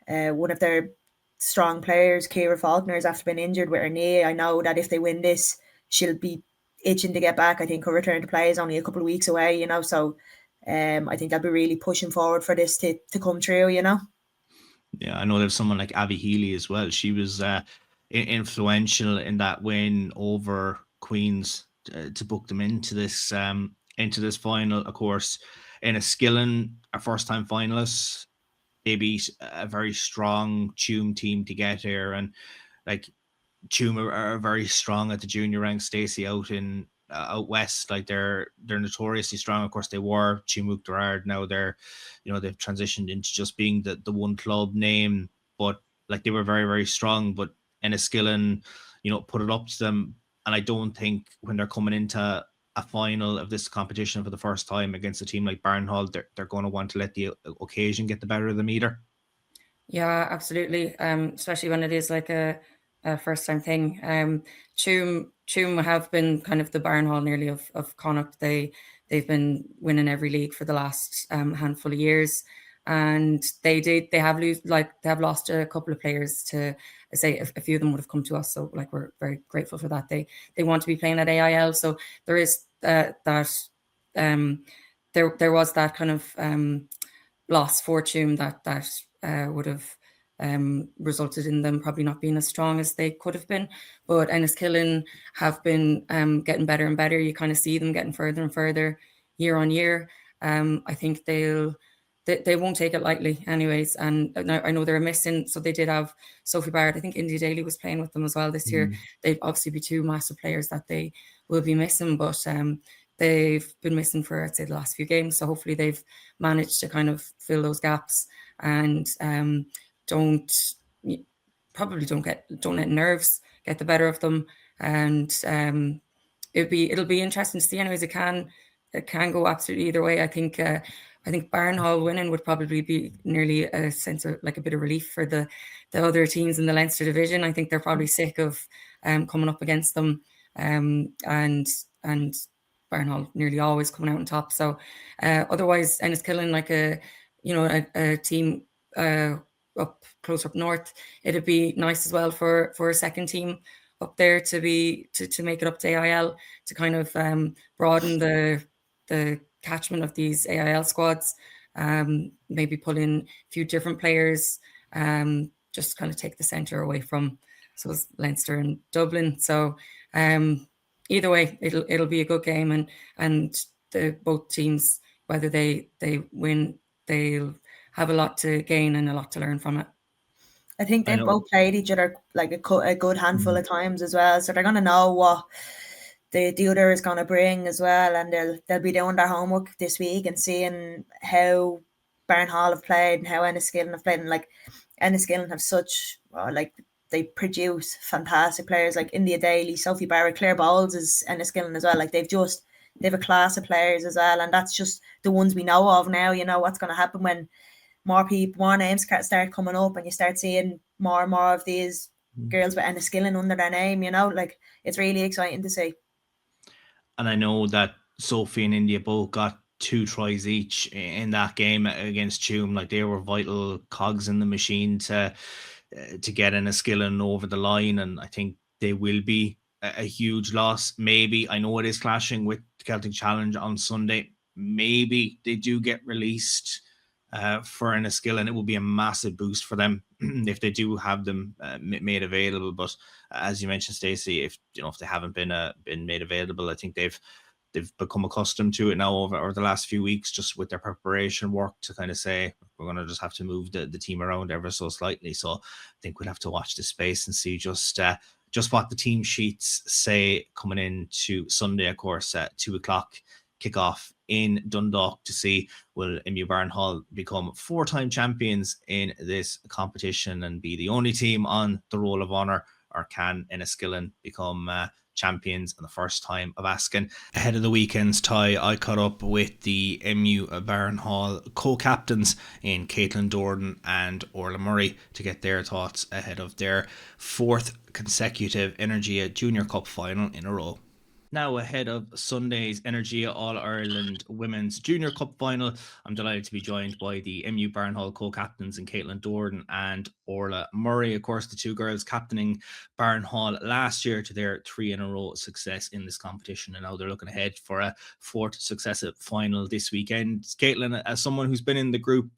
one of their strong players, Ciara Faulkner, has after been injured with her knee. I know that if they win this, she'll be itching to get back. I think her return to play is only a couple of weeks away, so I think they'll be really pushing forward for this to come true, Yeah, I know there's someone like Abby Healy as well. She was influential in that win over Queens to book them into this final. Of course, Enniskillen, a first-time finalists, they beat a very strong Tuam team to get here, and Tuam are very strong at the junior rank. Stacy out west, they're notoriously strong. Of course, they were Tumuk Gerard. Now they're, they've transitioned into just being the one club name, but they were very, very strong. But Enniskillen, put it up to them, and I don't think when they're coming into a final of this competition for the first time against a team like Barnhall, they're going to want to let the occasion get the better of them either. Yeah, absolutely. Especially when it is a first-time thing. Tuam have been kind of the Barnhall nearly of Connacht. They've been winning every league for the last handful of years, and they have lost a couple of players to, I say, a few of them would have come to us, so like we're very grateful for that. They want to be playing at AIL, so there is there was that kind of loss for Tuam that would have resulted in them probably not being as strong as they could have been. But Enniskillen have been getting better and better. You kind of see them getting further and further year on year. I think they won't take it lightly anyways. And I know they're missing, so they did have Sophie Barrett. I think India Daly was playing with them as well this year. They'd obviously be two massive players that they will be missing, but they've been missing for, I'd say, the last few games. So hopefully they've managed to kind of fill those gaps and don't let nerves get the better of them. And it'll be interesting to see. Anyways, it can go absolutely either way. I think Barnhall winning would probably be nearly a sense of like a bit of relief for the other teams in the Leinster division. I think they're probably sick of coming up against them, and Barnhall nearly always coming out on top. So otherwise, Enniskillen, like a team up closer up north, it'd be nice as well for a second team up there to make it up to AIL, to kind of broaden the catchment of these AIL squads, maybe pull in a few different players, just kind of take the centre away from Leinster and Dublin. So either way, it'll be a good game, and both teams, whether they win, they'll have a lot to gain and a lot to learn from it. I think they've both played each other like a good handful of times as well, so they're going to know what the other is going to bring as well, and they'll be doing their homework this week and seeing how Barnhall have played and how Enniskillen have played. And like Enniskillen have such they produce fantastic players like India Daly, Sophie Barrett, Claire Bowles is Enniskillen as well. Like they've a class of players as well, and that's just the ones we know of now. You know what's going to happen when more names start coming up, and you start seeing more and more of these girls with Enniskillen under their name. You know, like it's really exciting to see. And I know that Sophie and India both got 2 tries each in that game against Tuam. Like they were vital cogs in the machine to get Enniskillen over the line, and I think they will be a huge loss. Maybe, I know it is clashing with the Celtic Challenge on Sunday. Maybe they do get released for Enniskillen. It will be a massive boost for them if they do have them made available. But as you mentioned, Stacey, if they haven't been made available, I think they've become accustomed to it now over the last few weeks, just with their preparation work, to kind of say we're going to just have to move the team around ever so slightly. So I think we'll have to watch this space and see just what the team sheets say coming into Sunday, of course, at 2:00 kickoff in Dundalk, to see will MU Barnhall become 4-time champions in this competition and be the only team on the Roll of Honour, or can Enniskillen become champions in the first time of asking. Ahead of the weekend's tie, I caught up with the MU Barnhall co-captains in Katelynn, Doran and Orla Murray to get their thoughts ahead of their 4th consecutive Energia Junior Cup final in a row. Now, ahead of Sunday's Energia All-Ireland Women's Junior Cup final, I'm delighted to be joined by the MU Barnhall co-captains in Katelynn Doran and Orla Murray. Of course, the two girls captaining Barnhall last year to their 3-in-a-row success in this competition, and now they're looking ahead for a 4th successive final this weekend. Katelynn, as someone who's been in the group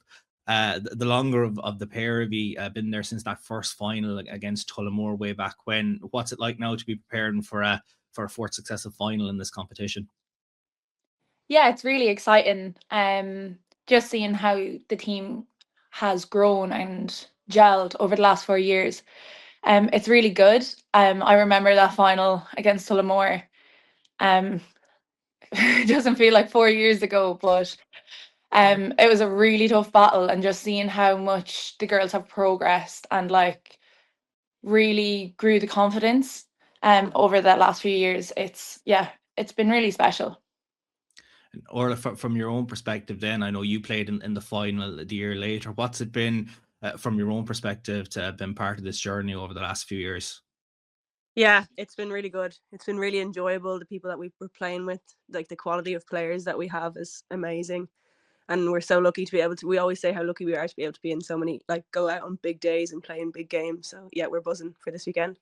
the longer of the pair of you, been there since that first final against Tullamore way back when, what's it like now to be preparing for a 4th successive final in this competition? Yeah, it's really exciting. Just seeing how the team has grown and gelled over the last 4 years. It's really good. I remember that final against Tullamore. It doesn't feel like 4 years ago, but it was a really tough battle, and just seeing how much the girls have progressed and really grew the confidence over the last few years. It's been really special. Or from your own perspective then, I know you played in the final the year later. What's it been from your own perspective to have been part of this journey over the last few years? Yeah, it's been really good. It's been really enjoyable. The people that we were playing with, like the quality of players that we have is amazing. And we're so lucky to be able to, we always say how lucky we are to be able to be in so many, like go out on big days and play in big games. So yeah, we're buzzing for this weekend.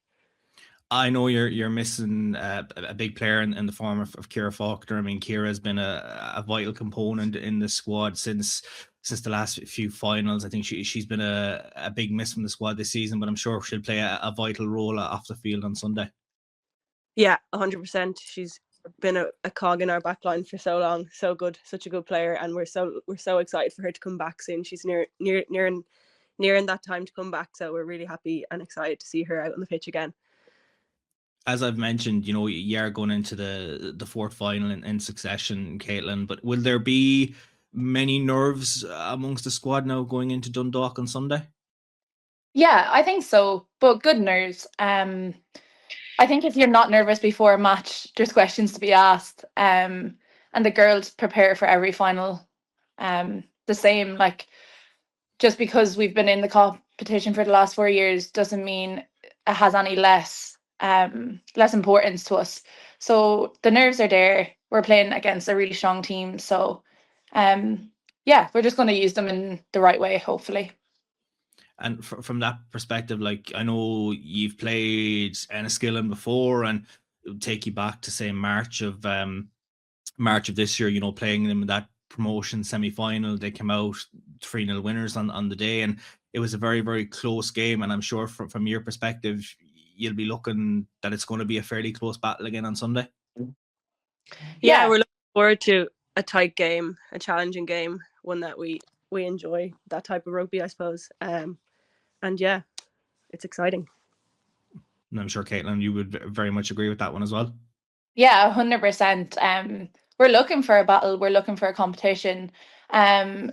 I know you're missing a big player in the form of Ciara Faulkner. I mean, Ciara has been a vital component in the squad since the last few finals. I think she's been a big miss from the squad this season, but I'm sure she'll play a vital role off the field on Sunday. Yeah, 100%. She's been a cog in our backline for so long. So good, such a good player, and we're so excited for her to come back soon. She's nearing that time to come back, so we're really happy and excited to see her out on the pitch again. As I've mentioned, you are going into the fourth final in succession, Katelynn, but will there be many nerves amongst the squad now going into Dundalk on Sunday? Yeah, I think so, but good nerves. I think if you're not nervous before a match, there's questions to be asked. And the girls prepare for every final the same. Like, just because we've been in the competition for the last 4 years doesn't mean it has any less importance to us. So the nerves are there. We're playing against a really strong team. So yeah, we're just going to use them in the right way, hopefully. And from that perspective, like, I know you've played Enniskillen before, and it would take you back to say March of this year, playing them in that promotion semi-final. They came out 3-0 winners on the day, and it was a very, very close game. And I'm sure from your perspective, you'll be looking that it's going to be a fairly close battle again on Sunday. Yeah, we're looking forward to a tight game, a challenging game, one that we enjoy, that type of rugby, I suppose. And yeah, it's exciting. And I'm sure, Katelynn, you would very much agree with that one as well. Yeah, 100%. We're looking for a battle. We're looking for a competition.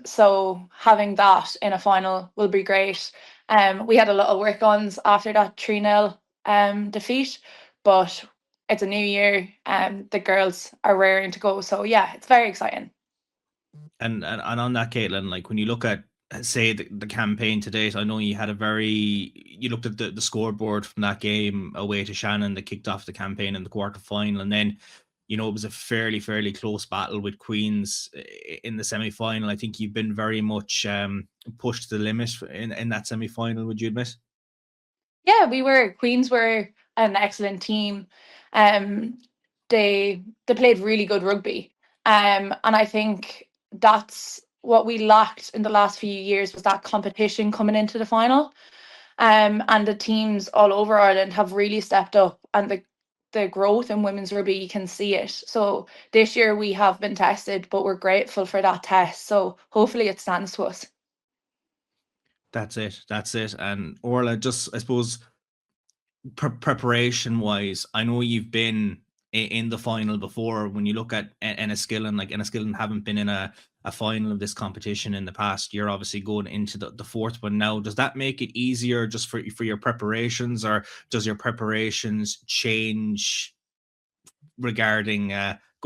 So having that in a final will be great. We had a lot of work-ons after that 3-0 defeat, but it's a new year. The girls are raring to go. So yeah, it's very exciting. And on that, Katelynn, like when you look at, say, the campaign to date, I know you looked at the scoreboard from that game away to Shannon that kicked off the campaign in the quarterfinal, and then it was a fairly close battle with Queens in the semi-final. I think you've been very much pushed to the limit in that semi-final. Would you admit? Yeah, Queens were an excellent team. They played really good rugby. And I think that's what we lacked in the last few years, was that competition coming into the final. And the teams all over Ireland have really stepped up, and the growth in women's rugby, you can see it. So this year we have been tested, but we're grateful for that test. So hopefully it stands to us. That's it. And Orla, just, I suppose, preparation wise, I know you've been in the final before. When you look at Enniskillen, like, Enniskillen haven't been in a final of this competition in the past. You're obviously going into the fourth one now. Does that make it easier just for your preparations, or does your preparations change regarding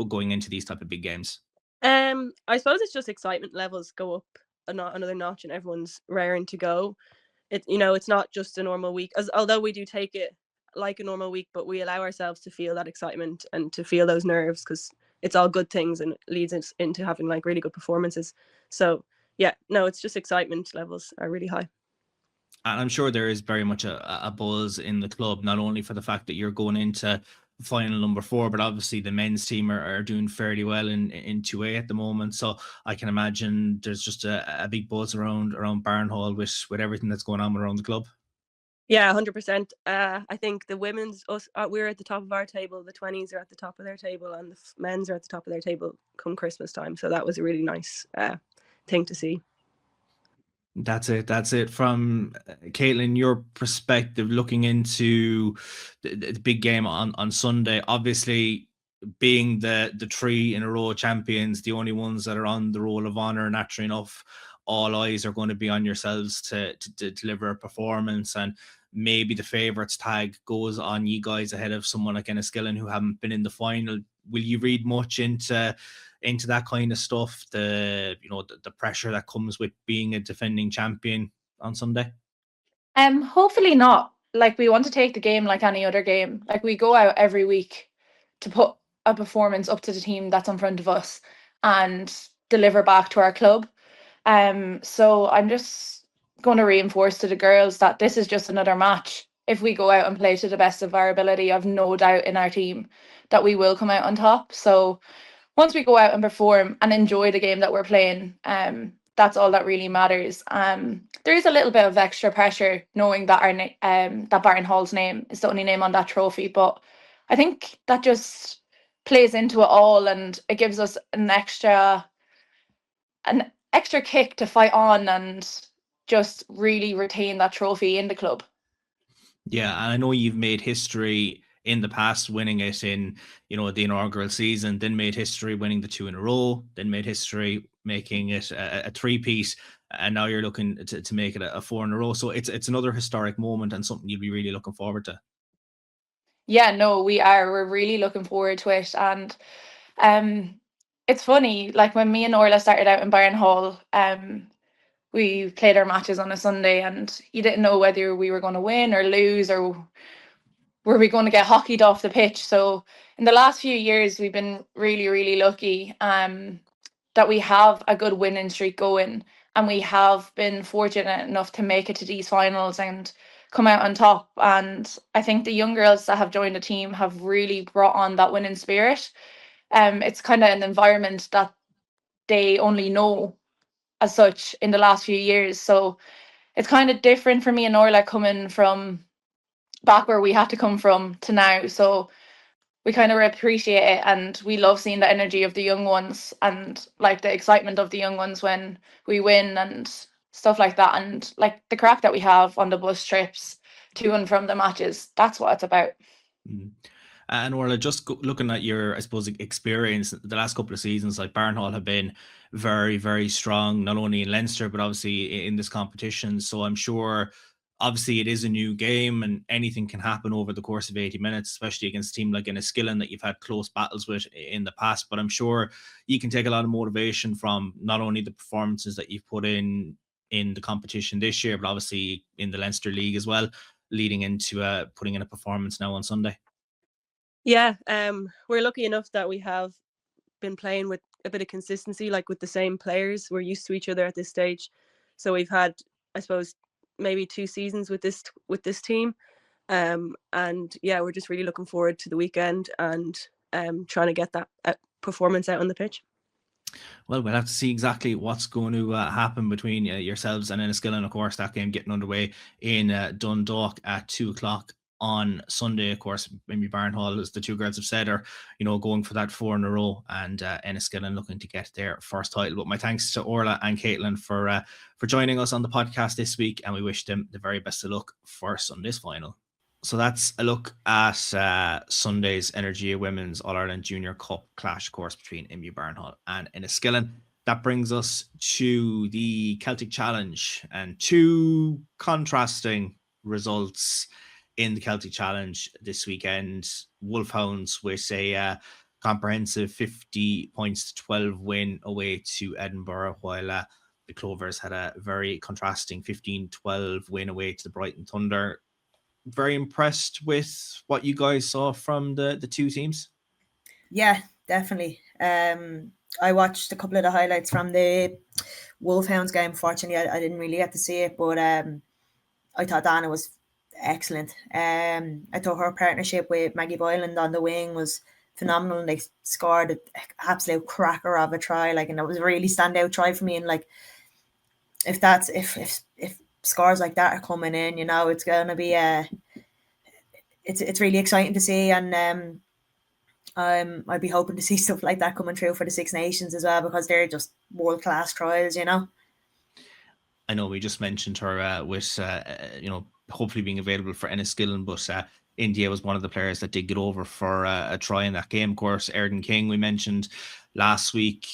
going into these type of big games? I suppose it's just excitement levels go up another notch, and everyone's raring to go. It's not just a normal week, although we do take it like a normal week, but we allow ourselves to feel that excitement and to feel those nerves, because it's all good things and leads us into having like really good performances. So yeah, no, it's just excitement levels are really high. And I'm sure there is very much a buzz in the club, not only for the fact that you're going into final number 4, but obviously the men's team are doing fairly well in 2A at the moment. So I can imagine there's just a big buzz around Barnhall with everything that's going on around the club. Yeah, 100%. I think the women's, we're at the top of our table, the 20s are at the top of their table, and the men's are at the top of their table come Christmas time. So that was a really nice thing to see. That's it. From Katelynn, your perspective, looking into the big game on Sunday, obviously being the 3 in a row champions, the only ones that are on the roll of honour, naturally enough, all eyes are going to be on yourselves to deliver a performance, and maybe the favourites tag goes on you guys ahead of someone like Enniskillen who haven't been in the final. Will you read much into that kind of stuff, the pressure that comes with being a defending champion on Sunday? Hopefully not. like we want to take the game like any other game. Like we go out every week to put a performance up to the team that's in front of us and deliver back to our club. So I'm just going to reinforce to the girls that this is just another match. If we go out and play to the best of our ability, I've no doubt in our team that we will come out on top. So once we go out and perform and enjoy the game that we're playing, that's all that really matters. There is a little bit of extra pressure knowing that that Barnhall's name is the only name on that trophy, but I think that just plays into it all, and it gives us an extra kick to fight on and just really retain that trophy in the club. Yeah, and I know you've made history in the past winning it in, the inaugural season, then made history winning the 2 in a row, then made history making it a three-peat, and now you're looking to make it a 4 in a row. So it's another historic moment and something you'll be really looking forward to. Yeah, no, we're really looking forward to it. And it's funny, like when me and Órfhlaith started out in Barnhall, we played our matches on a Sunday and you didn't know whether we were going to win or lose, or were we going to get hockeyed off the pitch. So in the last few years, we've been really, really lucky that we have a good winning streak going, and we have been fortunate enough to make it to these finals and come out on top. And I think the young girls that have joined the team have really brought on that winning spirit. It's kind of an environment that they only know as such in the last few years. So it's kind of different for me and Órfhlaith coming from back where we had to come from to now. So we kind of appreciate it, and we love seeing the energy of the young ones and like the excitement of the young ones when we win and stuff like that, and like the crack that we have on the bus trips to and from the matches. That's what it's about. Mm. And Orla, just looking at your, I suppose, experience the last couple of seasons, like Barnhall have been very, very strong, not only in Leinster, but obviously in this competition. So I'm sure, obviously, it is a new game and anything can happen over the course of 80 minutes, especially against a team like Enniskillen that you've had close battles with in the past. But I'm sure you can take a lot of motivation from not only the performances that you've put in the competition this year, but obviously in the Leinster League as well, leading into putting in a performance now on Sunday. Yeah, we're lucky enough that we have been playing with a bit of consistency, like with the same players. We're used to each other at this stage, so we've had, I suppose, maybe 2 seasons with this team, and yeah, we're just really looking forward to the weekend and trying to get that performance out on the pitch. Well, we'll have to see exactly what's going to happen between yourselves and Enniskillen. Of course, that game getting underway in Dundalk at 2:00 on Sunday. Of course, MU Barnhall, as the two girls have said, are going for that 4 in a row, and Enniskillen looking to get their first title. But my thanks to Órfhlaith and Katelynn for joining us on the podcast this week, and we wish them the very best of luck for Sunday's final. So that's a look at Sunday's Energia Women's All-Ireland Junior Cup clash course between MU Barnhall and Enniskillen. That brings us to the Celtic Challenge, and 2 contrasting results in the Celtic Challenge this weekend. Wolfhounds with a comprehensive 50 points to 12 win away to Edinburgh, while the Clovers had a very contrasting 15-12 win away to the Brighton Thunder. Very impressed with what you guys saw from the 2 teams. Yeah, definitely. I watched a couple of the highlights from the Wolfhounds game. Fortunately, I didn't really get to see it, but I thought Dana was excellent. I thought her partnership with Maggie Boyland on the wing was phenomenal, and they scored an absolute cracker of a try. And it was a really standout try for me. And if scores like that are coming in, it's going to be it's really exciting to see, and I'd be hoping to see stuff like that coming through for the Six Nations as well, because they're just world-class trials. I know we just mentioned her with hopefully being available for Enniskillen, but India was one of the players that did get over for a try in that game. Of course, Airden King, we mentioned last week,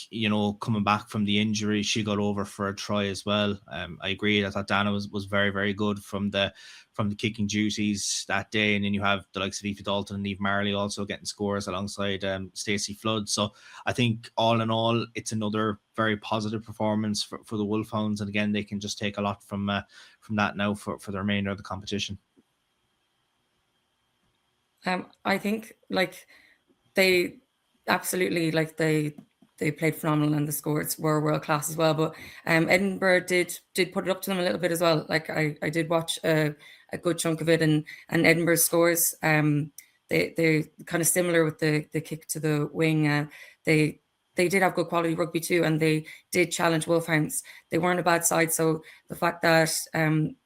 coming back from the injury, she got over for a try as well. I agree. I thought Dana was very, very good from the kicking duties that day. And then you have the likes of Aoife Dalton and Eve Marley also getting scores alongside Stacey Flood. So I think all in all, it's another very positive performance for the Wolfhounds. And again, they can just take a lot from that now for the remainder of the competition. I think like they absolutely they played phenomenal and the scores were world class as well. But Edinburgh did put it up to them a little bit as well. Like I did watch a good chunk of it, and Edinburgh's scores they kind of similar with the kick to the wing. They did have good quality rugby too, and they did challenge Wolfhounds. They weren't a bad side. So the fact that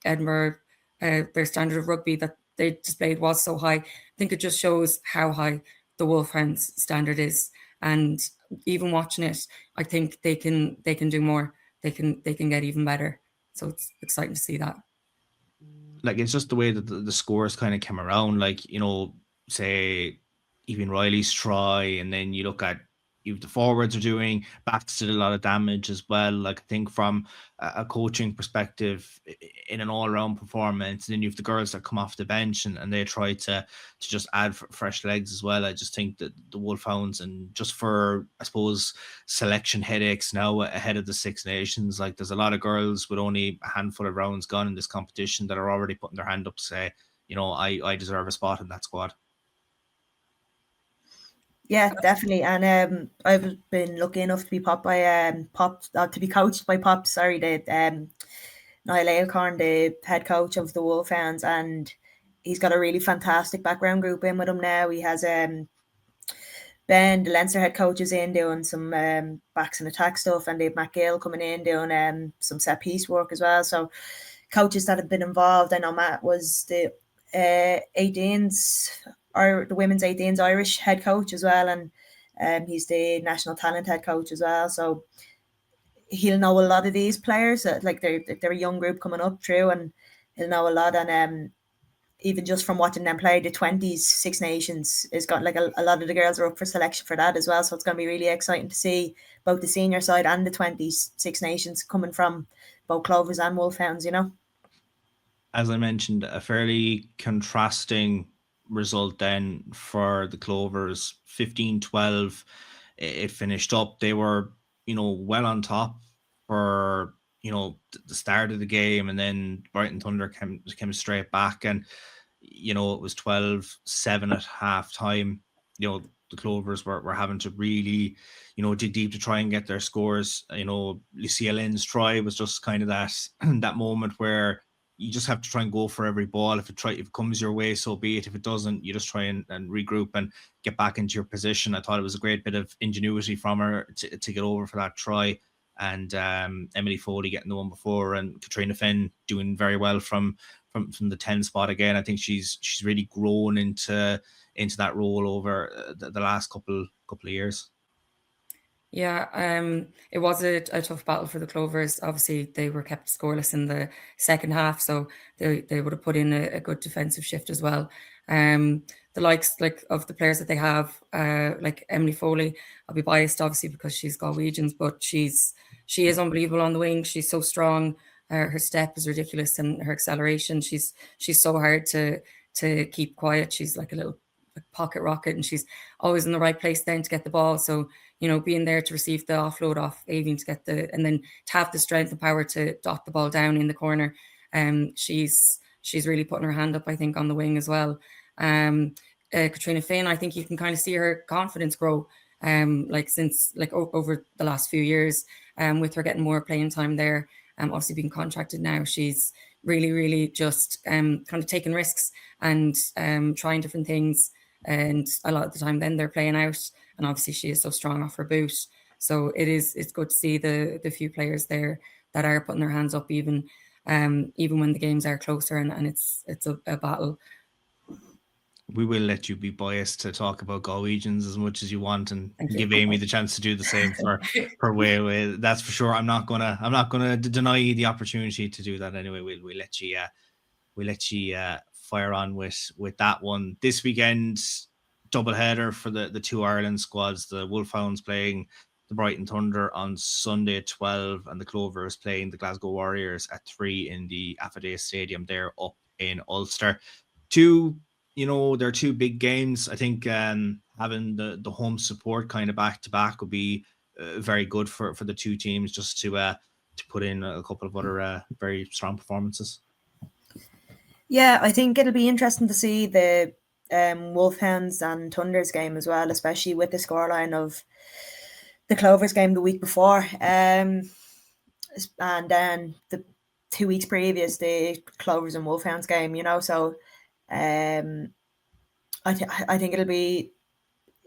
Edinburgh, their standard of rugby that they displayed was so high, I think it just shows how high the Wolfhounds standard is. And even watching it, I think they can do more. They can get even better. So it's exciting to see that. Like, it's just the way that the scores kind of came around. Like, you know, say even Riley's try, and then you look at if the forwards are doing, backs did a lot of damage as well. Like, I think from a coaching perspective, in an all-round performance, and then you have the girls that come off the bench and they try to just add fresh legs as well. I just think that the Wolfhounds, and just for, I suppose, selection headaches now ahead of the Six Nations, like there's a lot of girls with only a handful of rounds gone in this competition that are already putting their hand up to say, you know, I deserve a spot in that squad. Yeah, definitely. And I've been lucky enough to be coached by Pop. Sorry, the Aimee Clarke, the head coach of the Wolfhounds, and he's got a really fantastic background group in with him now. He has Ben, the Leinster head coach, is in doing some backs and attack stuff, and they've Matt Gill coming in doing some set piece work as well. So coaches that have been involved. I know Matt was the 18s or the women's 18s Irish head coach as well, and he's the national talent head coach as well. So he'll know a lot of these players. Like they're a young group coming up through, and he'll know a lot. And even just from watching them play the 20s Six Nations, is got like a lot of the girls are up for selection for that as well. So it's going to be really exciting to see both the senior side and the 20s Six Nations coming from both Clovers and Wolfhounds, you know. As I mentioned, a fairly contrasting result then for the Clovers. 15-12 it finished up. They were, you know, well on top for, you know, the start of the game, and then Brighton Thunder came straight back, and you know, it was 12-7 at half time. You know, the Clovers were having to really, you know, dig deep to try and get their scores. You know, Lucia Lynn's try was just kind of that that moment where you just have to try and go for every ball. If it comes your way, so be it. If it doesn't, you just try and regroup and get back into your position. I thought it was a great bit of ingenuity from her to get over for that try. And Emily Foley getting the one before, and Katrina Finn doing very well from the 10 spot again. I think she's really grown into that role over the last couple of years. Yeah, it was a tough battle for the Clovers. Obviously, they were kept scoreless in the second half, so they would have put in a good defensive shift as well. The likes of the players that they have, like Emily Foley, I'll be biased obviously because she's Galwegians, but she is unbelievable on the wing. She's so strong. Her step is ridiculous, and her acceleration. She's so hard to keep quiet. She's like a little pocket rocket, and she's always in the right place then to get the ball. So, you know, being there to receive the offload off Aimee to get and then to have the strength and power to dot the ball down in the corner. She's really putting her hand up, I think, on the wing as well. Katrina Finn, I think you can kind of see her confidence grow, since over the last few years, with her getting more playing time there. Obviously being contracted now, she's really just kind of taking risks and trying different things. And a lot of the time then they're playing out, and obviously she is so strong off her boot. So it's good to see the few players there that are putting their hands up even when the games are closer and it's a battle. We will let you be biased to talk about Galwegians as much as you want, and give Aimee the chance to do the same for Way. That's for sure. I'm not gonna deny you the opportunity to do that anyway. We'll let you fire on with that one. This weekend, doubleheader for the two Ireland squads. The Wolfhounds playing the Brighton Thunder on Sunday at 12, and the Clovers playing the Glasgow Warriors at 3 in the Affidavit Stadium there up in Ulster. They're two big games. I think having the home support kind of back to back will be very good for the two teams, just to put in a couple of other very strong performances. Yeah, I think it'll be interesting to see the Wolfhounds and Thunder's game as well, especially with the scoreline of the Clovers game the week before. And then the 2 weeks previous, the Clovers and Wolfhounds game, so I think it'll be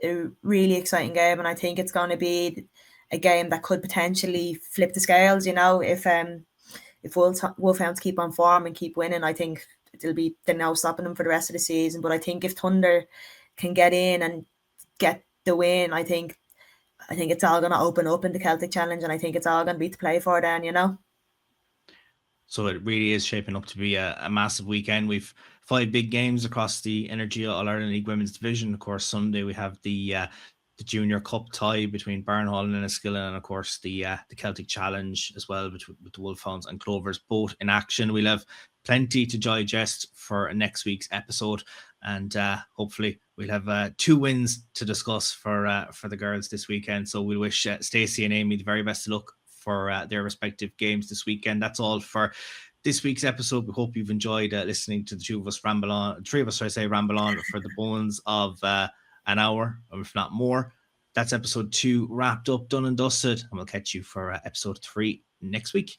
a really exciting game, and I think it's going to be a game that could potentially flip the scales, if Wolfhounds keep on form and keep winning. I think it'll be no stopping them for the rest of the season, but I think if Thunder can get in and get the win, I think it's all going to open up in the Celtic Challenge, and I think it's all going to be to play for then, So it really is shaping up to be a massive weekend. We've 5 big games across the Energia All-Ireland League Women's Division. Of course, Sunday we have the Junior Cup tie between Barnhall and Enniskillen, and of course the Celtic Challenge as well with the Wolfhounds and Clovers, both in action. We'll have plenty to digest for next week's episode, and hopefully we'll have 2 wins to discuss for the girls this weekend. So we wish Stacy and Aimee the very best of luck for their respective games this weekend. That's all for this week's episode. We hope you've enjoyed listening to the three of us ramble on for the bones of an hour, or if not more. That's episode 2 wrapped up, done and dusted, and we'll catch you for episode 3 next week.